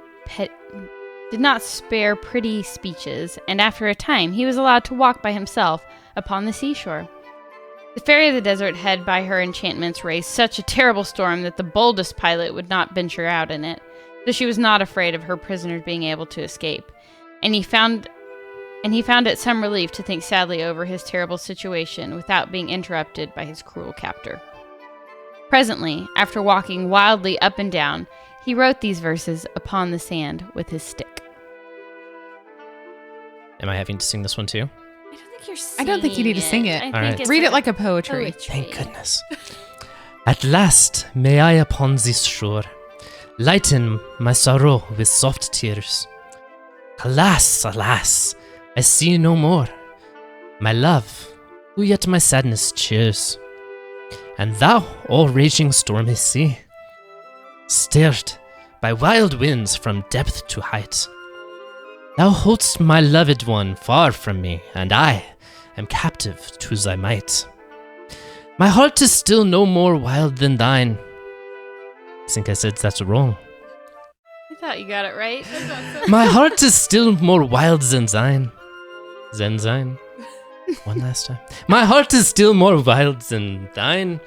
pretty speeches, and after a time he was allowed to walk by himself upon the seashore. The fairy of the desert had by her enchantments raised such a terrible storm that the boldest pilot would not venture out in it, so she was not afraid of her prisoners being able to escape, and he found it some relief to think sadly over his terrible situation without being interrupted by his cruel captor. Presently, after walking wildly up and down, he wrote these verses upon the sand with his stick. Am I having to sing this one too? I don't think you need to sing it. I All think right. it's Read it like a poetry. Thank goodness. At last may I upon this shore lighten my sorrow with soft tears. Alas, alas, I see no more my love, who yet my sadness cheers. And thou, O raging stormy sea, stirred by wild winds from depth to height, thou hold'st my loved one far from me, and I am captive to thy might. My heart is still no more wild than thine. I think I said that's wrong. I thought you got it right. My heart is still more wild than thine. Zine? One last time. My heart is still more wild than thine,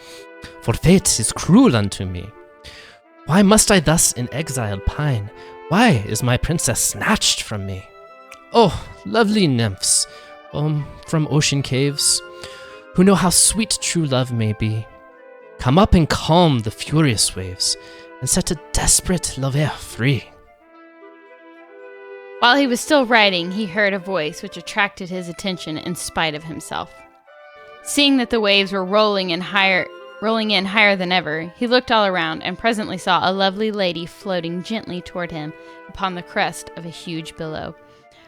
for fate is cruel unto me. Why must I thus in exile pine? Why is my princess snatched from me? Oh, lovely nymphs, from ocean caves, who know how sweet true love may be, come up and calm the furious waves, and set a desperate lover free. While he was still writing, he heard a voice which attracted his attention in spite of himself. Seeing that the waves were rolling in higher than ever, he looked all around and presently saw a lovely lady floating gently toward him upon the crest of a huge billow.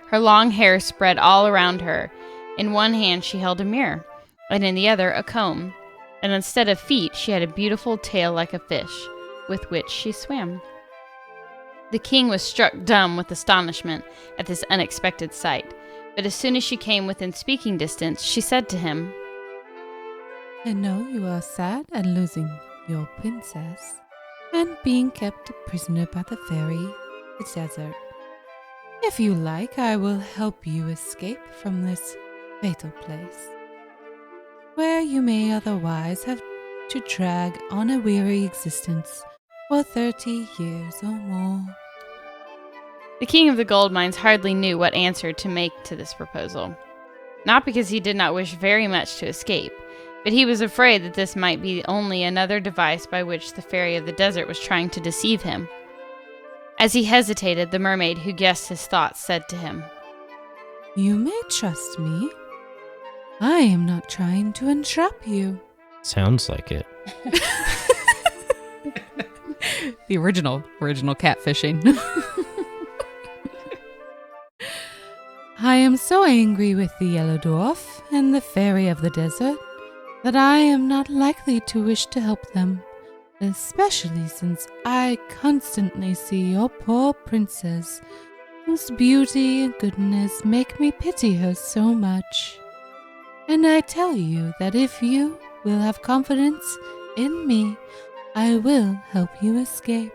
Her long hair spread all around her. In one hand she held a mirror, and in the other a comb, and instead of feet she had a beautiful tail like a fish, with which she swam. The king was struck dumb with astonishment at this unexpected sight, but as soon as she came within speaking distance, she said to him, I know you are sad at losing your princess and being kept a prisoner by the fairy, the desert. If you like, I will help you escape from this fatal place, where you may otherwise have to drag on a weary existence for 30 years or more. The king of the gold mines hardly knew what answer to make to this proposal. Not because he did not wish very much to escape, but he was afraid that this might be only another device by which the fairy of the desert was trying to deceive him. As he hesitated, the mermaid who guessed his thoughts said to him, You may trust me. I am not trying to entrap you. Sounds like it. The original catfishing. I am so angry with the Yellow Dwarf and the fairy of the desert that I am not likely to wish to help them, especially since I constantly see your poor princess, whose beauty and goodness make me pity her so much. And I tell you that if you will have confidence in me, I will help you escape.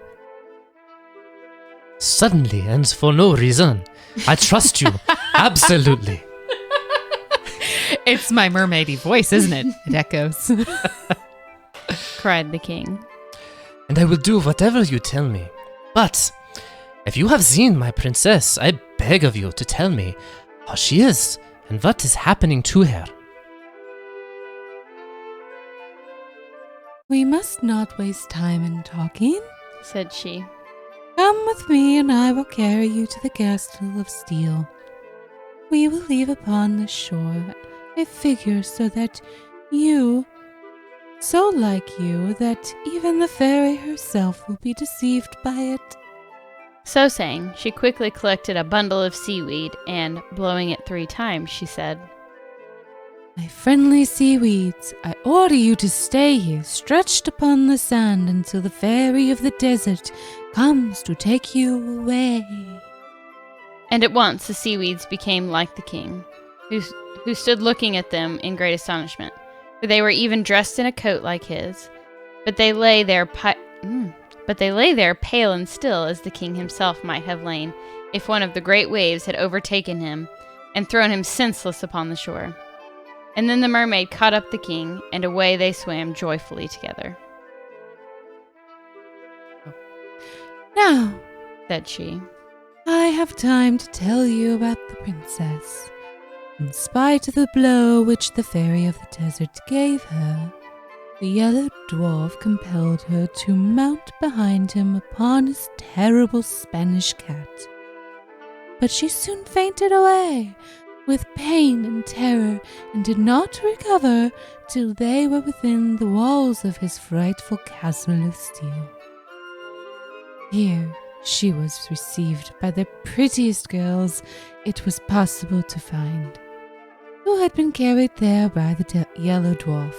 Suddenly, and for no reason, I trust you, absolutely. It's my mermaidy voice, isn't it? It echoes. cried the king. And I will do whatever you tell me. But, if you have seen my princess, I beg of you to tell me how she is and what is happening to her. We must not waste time in talking. said she. Come with me, and I will carry you to the castle of steel. We will leave upon the shore a figure so like you, that even the fairy herself will be deceived by it. So saying, she quickly collected a bundle of seaweed and, blowing it 3 times, she said, My friendly seaweeds, I order you to stay here, stretched upon the sand, until the fairy of the desert comes to take you away. And at once the seaweeds became like the king, who stood looking at them in great astonishment, for they were even dressed in a coat like his. But they lay there pale and still, as the king himself might have lain, if one of the great waves had overtaken him and thrown him senseless upon the shore. And then the mermaid caught up the king, and away they swam joyfully together. Now, Said she, I have time to tell you about the princess. In spite of the blow which the fairy of the desert gave her, the Yellow Dwarf compelled her to mount behind him upon his terrible Spanish cat. But she soon fainted away with pain and terror, and did not recover till they were within the walls of his frightful castle of steel. Here she was received by the prettiest girls it was possible to find, who had been carried there by the Yellow Dwarf,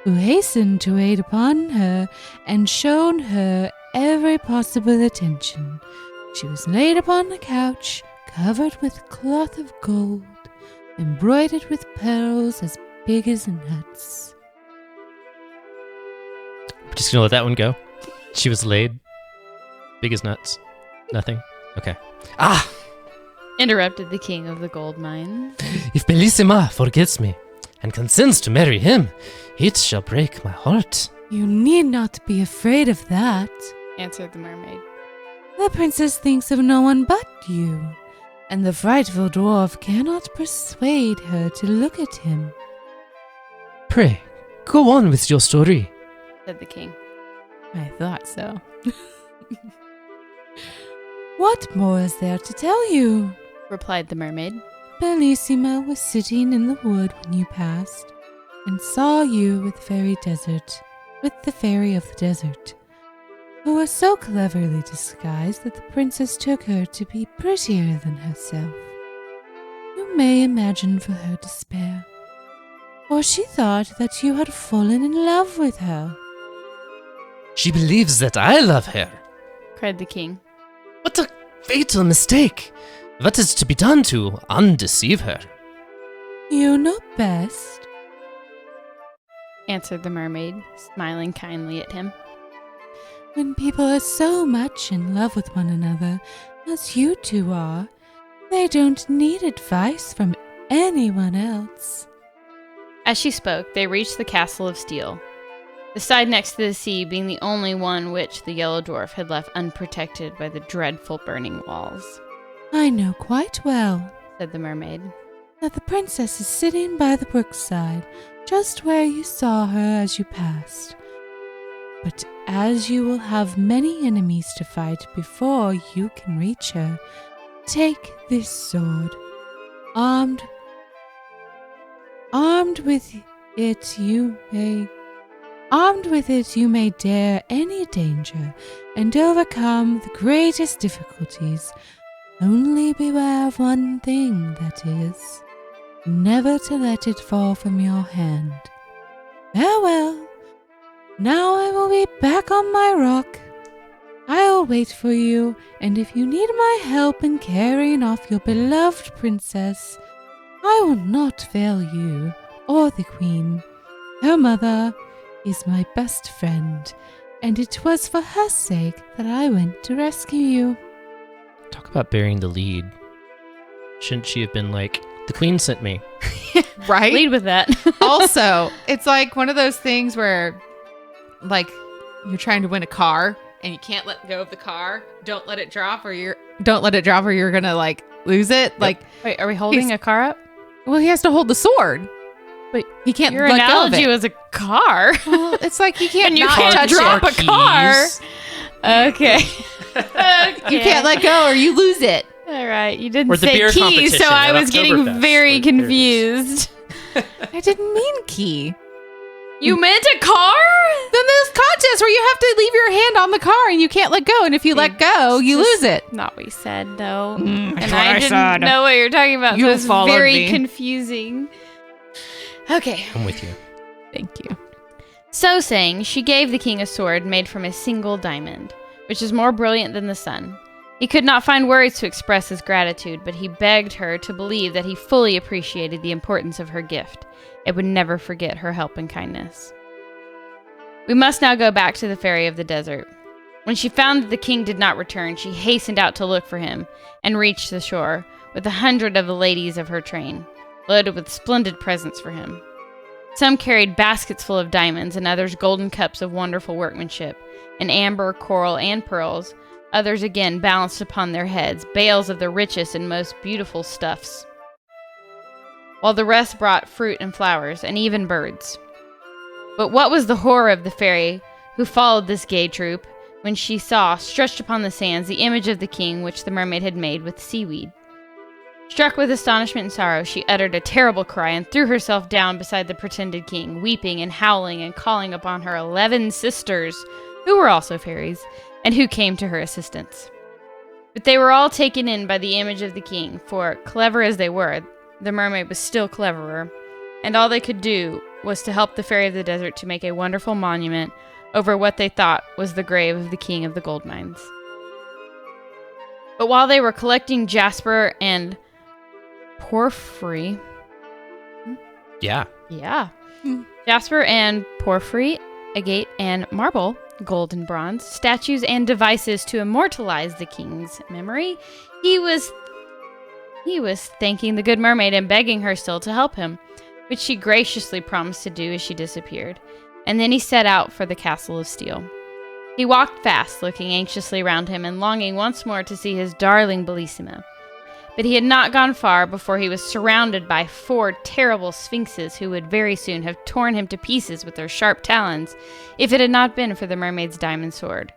who hastened to wait upon her and shown her every possible attention. She was laid upon a couch, covered with cloth of gold, embroidered with pearls as big as nuts. I'm just gonna let that one go. She was laid. Big as nuts. Nothing. Okay. Ah! interrupted the king of the gold mines. If Bellissima forgets me and consents to marry him, it shall break my heart. You need not be afraid of that. Answered the mermaid. The princess thinks of no one but you, and the frightful dwarf cannot persuade her to look at him. Pray, go on with your story. Said the king. I thought so. What more is there to tell you? Replied the mermaid. Bellissima was sitting in the wood when you passed, and saw you with the fairy of the desert, who was so cleverly disguised that the princess took her to be prettier than herself. You may imagine for her despair, for she thought that you had fallen in love with her. She believes that I love her. Cried the king. What a fatal mistake! What is to be done to undeceive her? You know best. Answered the mermaid, smiling kindly at him. When people are so much in love with one another, as you two are, they don't need advice from anyone else. As she spoke, they reached the castle of steel, the side next to the sea being the only one which the Yellow Dwarf had left unprotected by the dreadful burning walls. I know quite well, Said the mermaid. that the princess is sitting by the brookside, just where you saw her as you passed. But as you will have many enemies to fight before you can reach her, take this sword. Armed with it you may dare any danger and overcome the greatest difficulties. Only beware of one thing, that is, never to let it fall from your hand. Farewell. Now I will be back on my rock. I'll wait for you, and if you need my help in carrying off your beloved princess, I will not fail you or the queen. Her mother is my best friend, and it was for her sake that I went to rescue you. Talk about bearing the lead. Shouldn't she have been like, the queen sent me? Right? Lead with that. Also, it's like one of those things where, like, you're trying to win a car and you can't let go of the car. Don't let it drop, or you're gonna like lose it. Like, Wait, are we holding a car up? well, he has to hold the sword. But he can't Your let go of analogy it. was a car. Well, it's like you can't And you not can't touch drop it. a car. Okay. You can't let go or you lose it. All right. You didn't Or the say beer keys, so competition I at was getting Oktoberfest. very There it is. confused. I didn't mean key. You meant a car? Then there's contests where you have to leave your hand on the car and you can't let go. And if you let go, you lose it. Not what you said, though. That's And what I I didn't said. know what you're talking about. You so it's followed very me. confusing. Okay. I'm with you. Thank you. So saying, she gave the king a sword made from a single diamond, which is more brilliant than the sun. He could not find words to express his gratitude, but he begged her to believe that he fully appreciated the importance of her gift and would never forget her help and kindness. We must now go back to the Fairy of the Desert. When she found that the king did not return, she hastened out to look for him and reached the shore with 100 of the ladies of her train, loaded with splendid presents for him. Some carried baskets full of diamonds, and others golden cups of wonderful workmanship, and amber, coral, and pearls. Others again balanced upon their heads bales of the richest and most beautiful stuffs, while the rest brought fruit and flowers, and even birds. But what was the horror of the fairy who followed this gay troop when she saw, stretched upon the sands, the image of the king which the mermaid had made with seaweed? Struck with astonishment and sorrow, she uttered a terrible cry and threw herself down beside the pretended king, weeping and howling and calling upon her 11 sisters, who were also fairies, and who came to her assistance. But they were all taken in by the image of the king, for, clever as they were, the mermaid was still cleverer, and all they could do was to help the Fairy of the Desert to make a wonderful monument over what they thought was the grave of the king of the gold mines. But while they were collecting jasper and porphyry, Yeah. jasper and porphyry, agate and marble, gold and bronze, statues and devices to immortalize the king's memory, he was thanking the good mermaid and begging her still to help him, which she graciously promised to do as she disappeared. And then he set out for the castle of steel. He walked fast, looking anxiously round him and longing once more to see his darling Bellissima. But he had not gone far before he was surrounded by 4 terrible sphinxes who would very soon have torn him to pieces with their sharp talons if it had not been for the mermaid's diamond sword.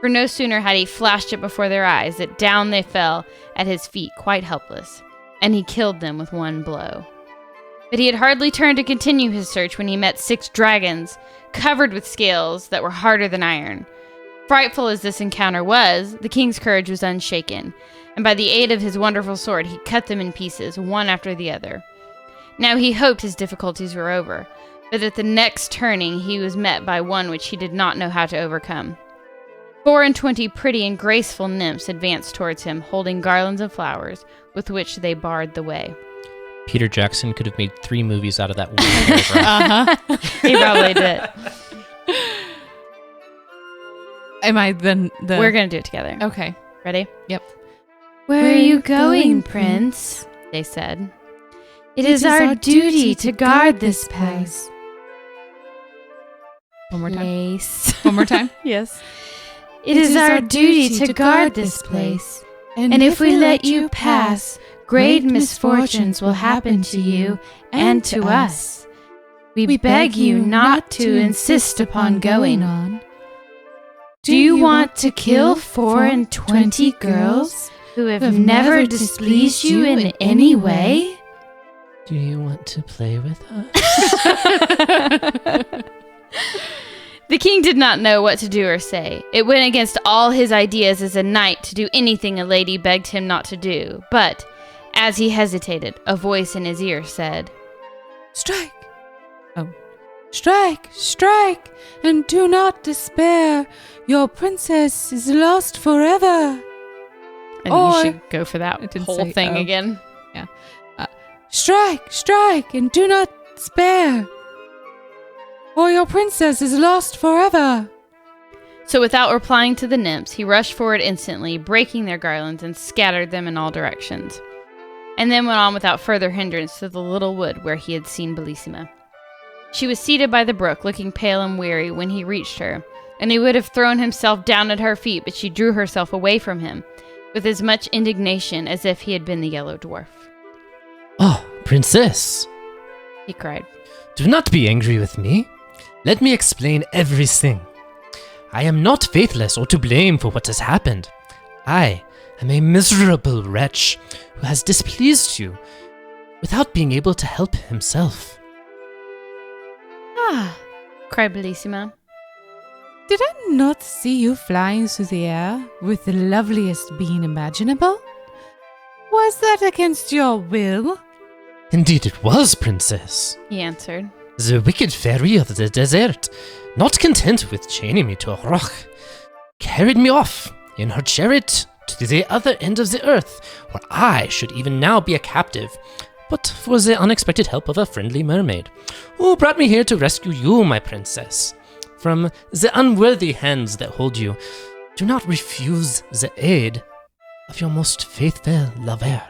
For no sooner had he flashed it before their eyes that down they fell at his feet quite helpless, and he killed them with one blow. But he had hardly turned to continue his search when he met 6 dragons, covered with scales that were harder than iron. Frightful as this encounter was, the king's courage was unshaken, and by the aid of his wonderful sword he cut them in pieces, one after the other. Now he hoped his difficulties were over, but at the next turning he was met by one which he did not know how to overcome. 24 pretty and graceful nymphs advanced towards him, holding garlands of flowers, with which they barred the way. Peter Jackson could have made 3 movies out of that one paragraph. He probably did. Am I then the... We're going to do it together. Okay. Ready? Yep. Where are you going, Prince? They said. It is our duty to guard this place. One more time. Place. One more time. Yes. It is our duty to guard this place. And if we let you pass, great misfortunes will happen to you and to us. We beg you not to insist upon going on. Do you want to kill 24 girls who have never displeased you in any way? Do you want to play with us? The king did not know what to do or say. It went against all his ideas as a knight to do anything a lady begged him not to do. But, as he hesitated, a voice in his ear said, Strike! Oh. Strike, strike, and do not despair. Your princess is lost forever. I think Or- you should go for that It didn't whole say thing oh. again. Strike, strike, and do not spare. Or your princess is lost forever. So without replying to the nymphs, he rushed forward instantly, breaking their garlands and scattered them in all directions, and then went on without further hindrance to the little wood where he had seen Bellissima. She was seated by the brook, looking pale and weary when he reached her, and he would have thrown himself down at her feet, but she drew herself away from him, with as much indignation as if he had been the Yellow Dwarf. Oh, princess! He cried. Do not be angry with me. Let me explain everything. I am not faithless or to blame for what has happened. I am a miserable wretch who has displeased you without being able to help himself. Ah, cried Bellissima. Did I not see you flying through the air with the loveliest being imaginable? Was that against your will? Indeed it was, princess. He answered. The wicked fairy of the desert, not content with chaining me to a rock, carried me off in her chariot to the other end of the earth, where I should even now be a captive, but for the unexpected help of a friendly mermaid, who brought me here to rescue you, my princess, from the unworthy hands that hold you. Do not refuse the aid of your most faithful lover.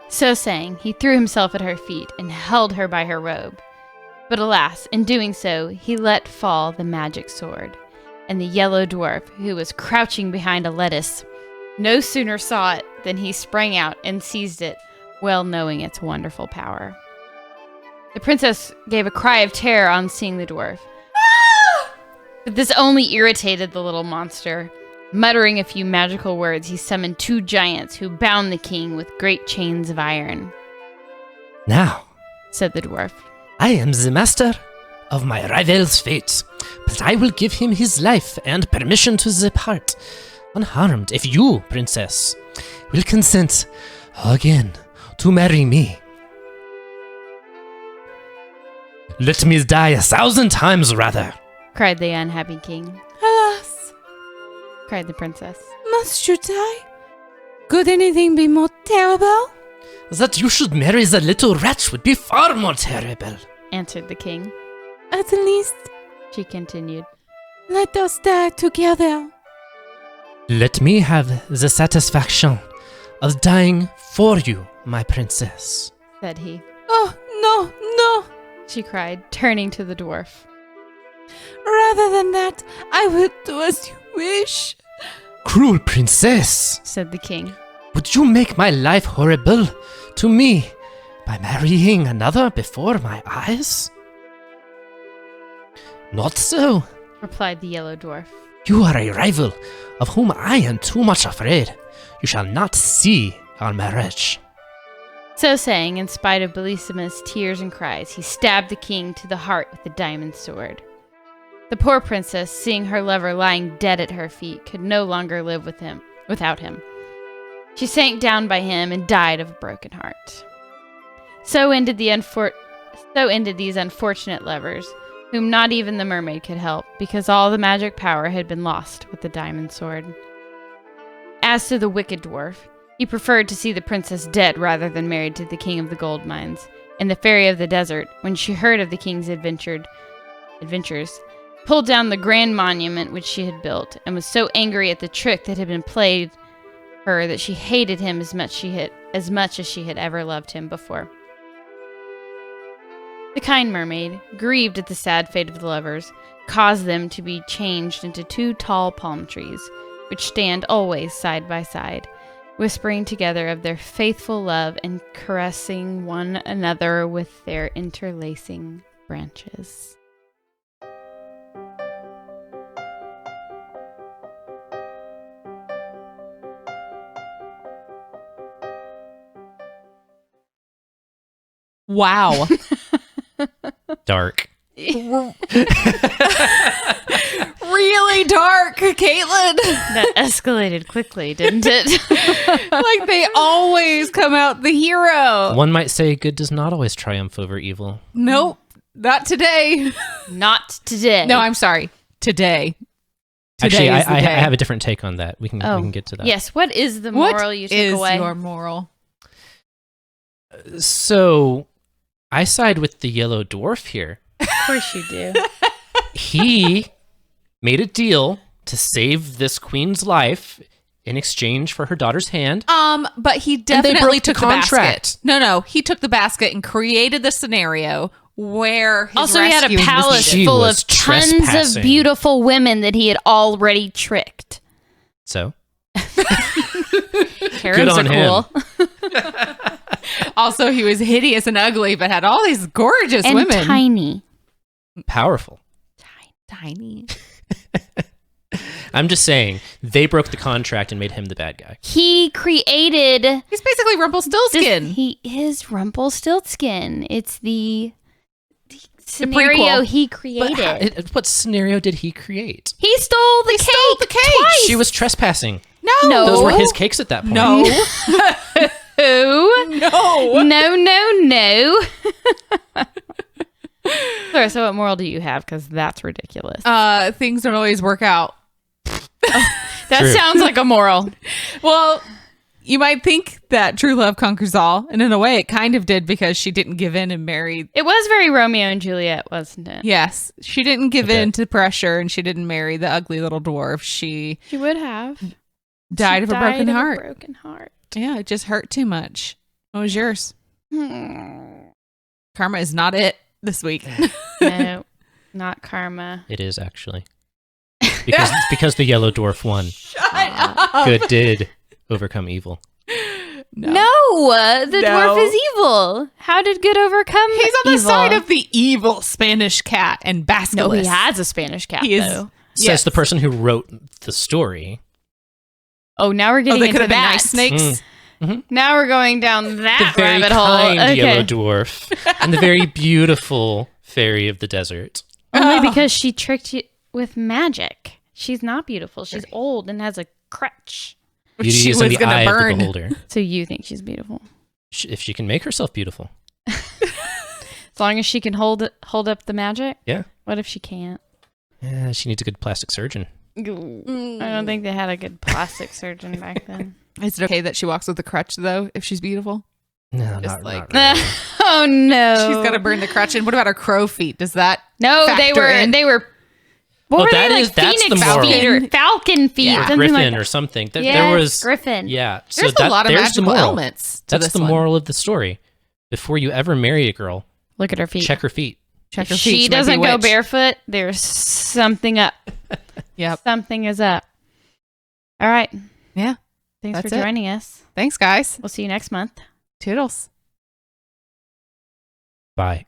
So saying, he threw himself at her feet and held her by her robe. But alas, in doing so, he let fall the magic sword, and the Yellow Dwarf, who was crouching behind a lettuce, no sooner saw it than he sprang out and seized it, well knowing its wonderful power. The princess gave a cry of terror on seeing the dwarf. But this only irritated the little monster. Muttering a few magical words, he summoned 2 giants who bound the king with great chains of iron. Now, Said the dwarf. I am the master of my rival's fate, but I will give him his life and permission to depart unharmed if you, princess, will consent again to marry me. Let me die 1,000 times rather. Cried the unhappy king. Alas, Cried the princess. must you die? Could anything be more terrible? That you should marry the little wretch would be far more terrible. Answered the king. At least, She continued. let us die together. Let me have the satisfaction of dying for you, my princess. Said he. Oh, no, no. She cried, turning to the dwarf. Rather than that, I will do as you wish. Cruel princess, Said the king. would you make my life horrible to me by marrying another before my eyes? Not so. Replied the Yellow Dwarf. You are a rival of whom I am too much afraid. You shall not see our marriage. So saying, in spite of Bellissima's tears and cries, he stabbed the king to the heart with the diamond sword. The poor princess, seeing her lover lying dead at her feet, could no longer live without him. She sank down by him and died of a broken heart. So ended these unfortunate lovers, whom not even the mermaid could help, because all the magic power had been lost with the diamond sword. As to the wicked dwarf, he preferred to see the princess dead rather than married to the king of the gold mines, and the fairy of the desert, when she heard of the king's adventures, pulled down the grand monument which she had built, and was so angry at the trick that had been played her that she hated him as much as she had ever loved him before. The kind mermaid, grieved at the sad fate of the lovers, caused them to be changed into 2 tall palm trees, which stand always side by side, whispering together of their faithful love and caressing one another with their interlacing branches. Wow. Dark. Really dark, Caitlin. That escalated quickly, didn't it? Like they always come out the hero. One might say good does not always triumph over evil. Nope, not today. Not today. No, I'm sorry. Today. Actually, Today is the I day. have a different take on that. We can get to that. Yes, what is the moral you took What is away? your moral? So, I side with the Yellow Dwarf here. Of course you do. He made a deal to save this queen's life in exchange for her daughter's hand. But he they definitely broke the took the basket. contract. No, he took the basket and created the scenario where his Also, he had a rescuing was palace needed. She full was of tons trespassing. of beautiful women that he had already tricked. So, Harems on are him. cool. Also, he was hideous and ugly, but had all these gorgeous and women. tiny. Powerful. Tiny. I'm just saying, they broke the contract and made him the bad guy. He created. He's basically Rumpelstiltskin. He is Rumpelstiltskin. It's the scenario prequel. he But created. what scenario did he create? He stole the cake. Twice. She was trespassing. No. Those were his cakes at that point. No. No. No. So what moral do you have? Because that's ridiculous. Things don't always work out. That True. sounds like a moral. Well, you might think that true love conquers all, and in a way it kind of did because she didn't give in and marry. It was very Romeo and Juliet, wasn't it? Yes, she didn't give Okay. in to pressure, and she didn't marry the ugly little dwarf. She She would have. died of a broken heart. Broken heart. Yeah, it just hurt too much. What was yours? Karma is not it this week. No, not karma. It is actually. Because the Yellow Dwarf won. Shut Good did overcome evil. No, the No. dwarf is evul. How did good overcome He's on the evil? side of the evil Spanish cat and basilisk. No, he has a Spanish cat, He is- though. Says Yes. the person who wrote the story. Oh, now we're Oh, getting they into could have been that. nice snakes. Now we're going down The that very rabbit hole. kind Okay. Yellow Dwarf. And the very beautiful fairy of the desert. Only because she tricked you with magic. She's not beautiful. She's old and has a crutch. Beauty She is in was the gonna eye burn. of the beholder. So you think she's beautiful? If she can make herself beautiful. As long as she can hold up the magic? Yeah. What if she can't? Yeah, she needs a good plastic surgeon. I don't think they had a good plastic surgeon back then. Is it okay that she walks with a crutch, though, if she's beautiful? No, Just not, like- not really. Oh no. She's got to burn the crutch. And what about her crow feet? Does that No, factor in? they were what Well, were that they, is- like that's the phoenix moral. feet or falcon feet, Yeah. something Griffin like that. or something. There Yes, was Griffin. Yeah. So There's a lot of there's the magical moral. elements to That's this the one. moral of the story. Before you ever marry a girl, Look at her feet. check her feet. Check her If feet. she might be doesn't go witched. barefoot, there's something up. Yep. Something is up. All right. Yeah. Thanks That's for it. joining us. Thanks, guys. We'll see you next month. Toodles. Bye.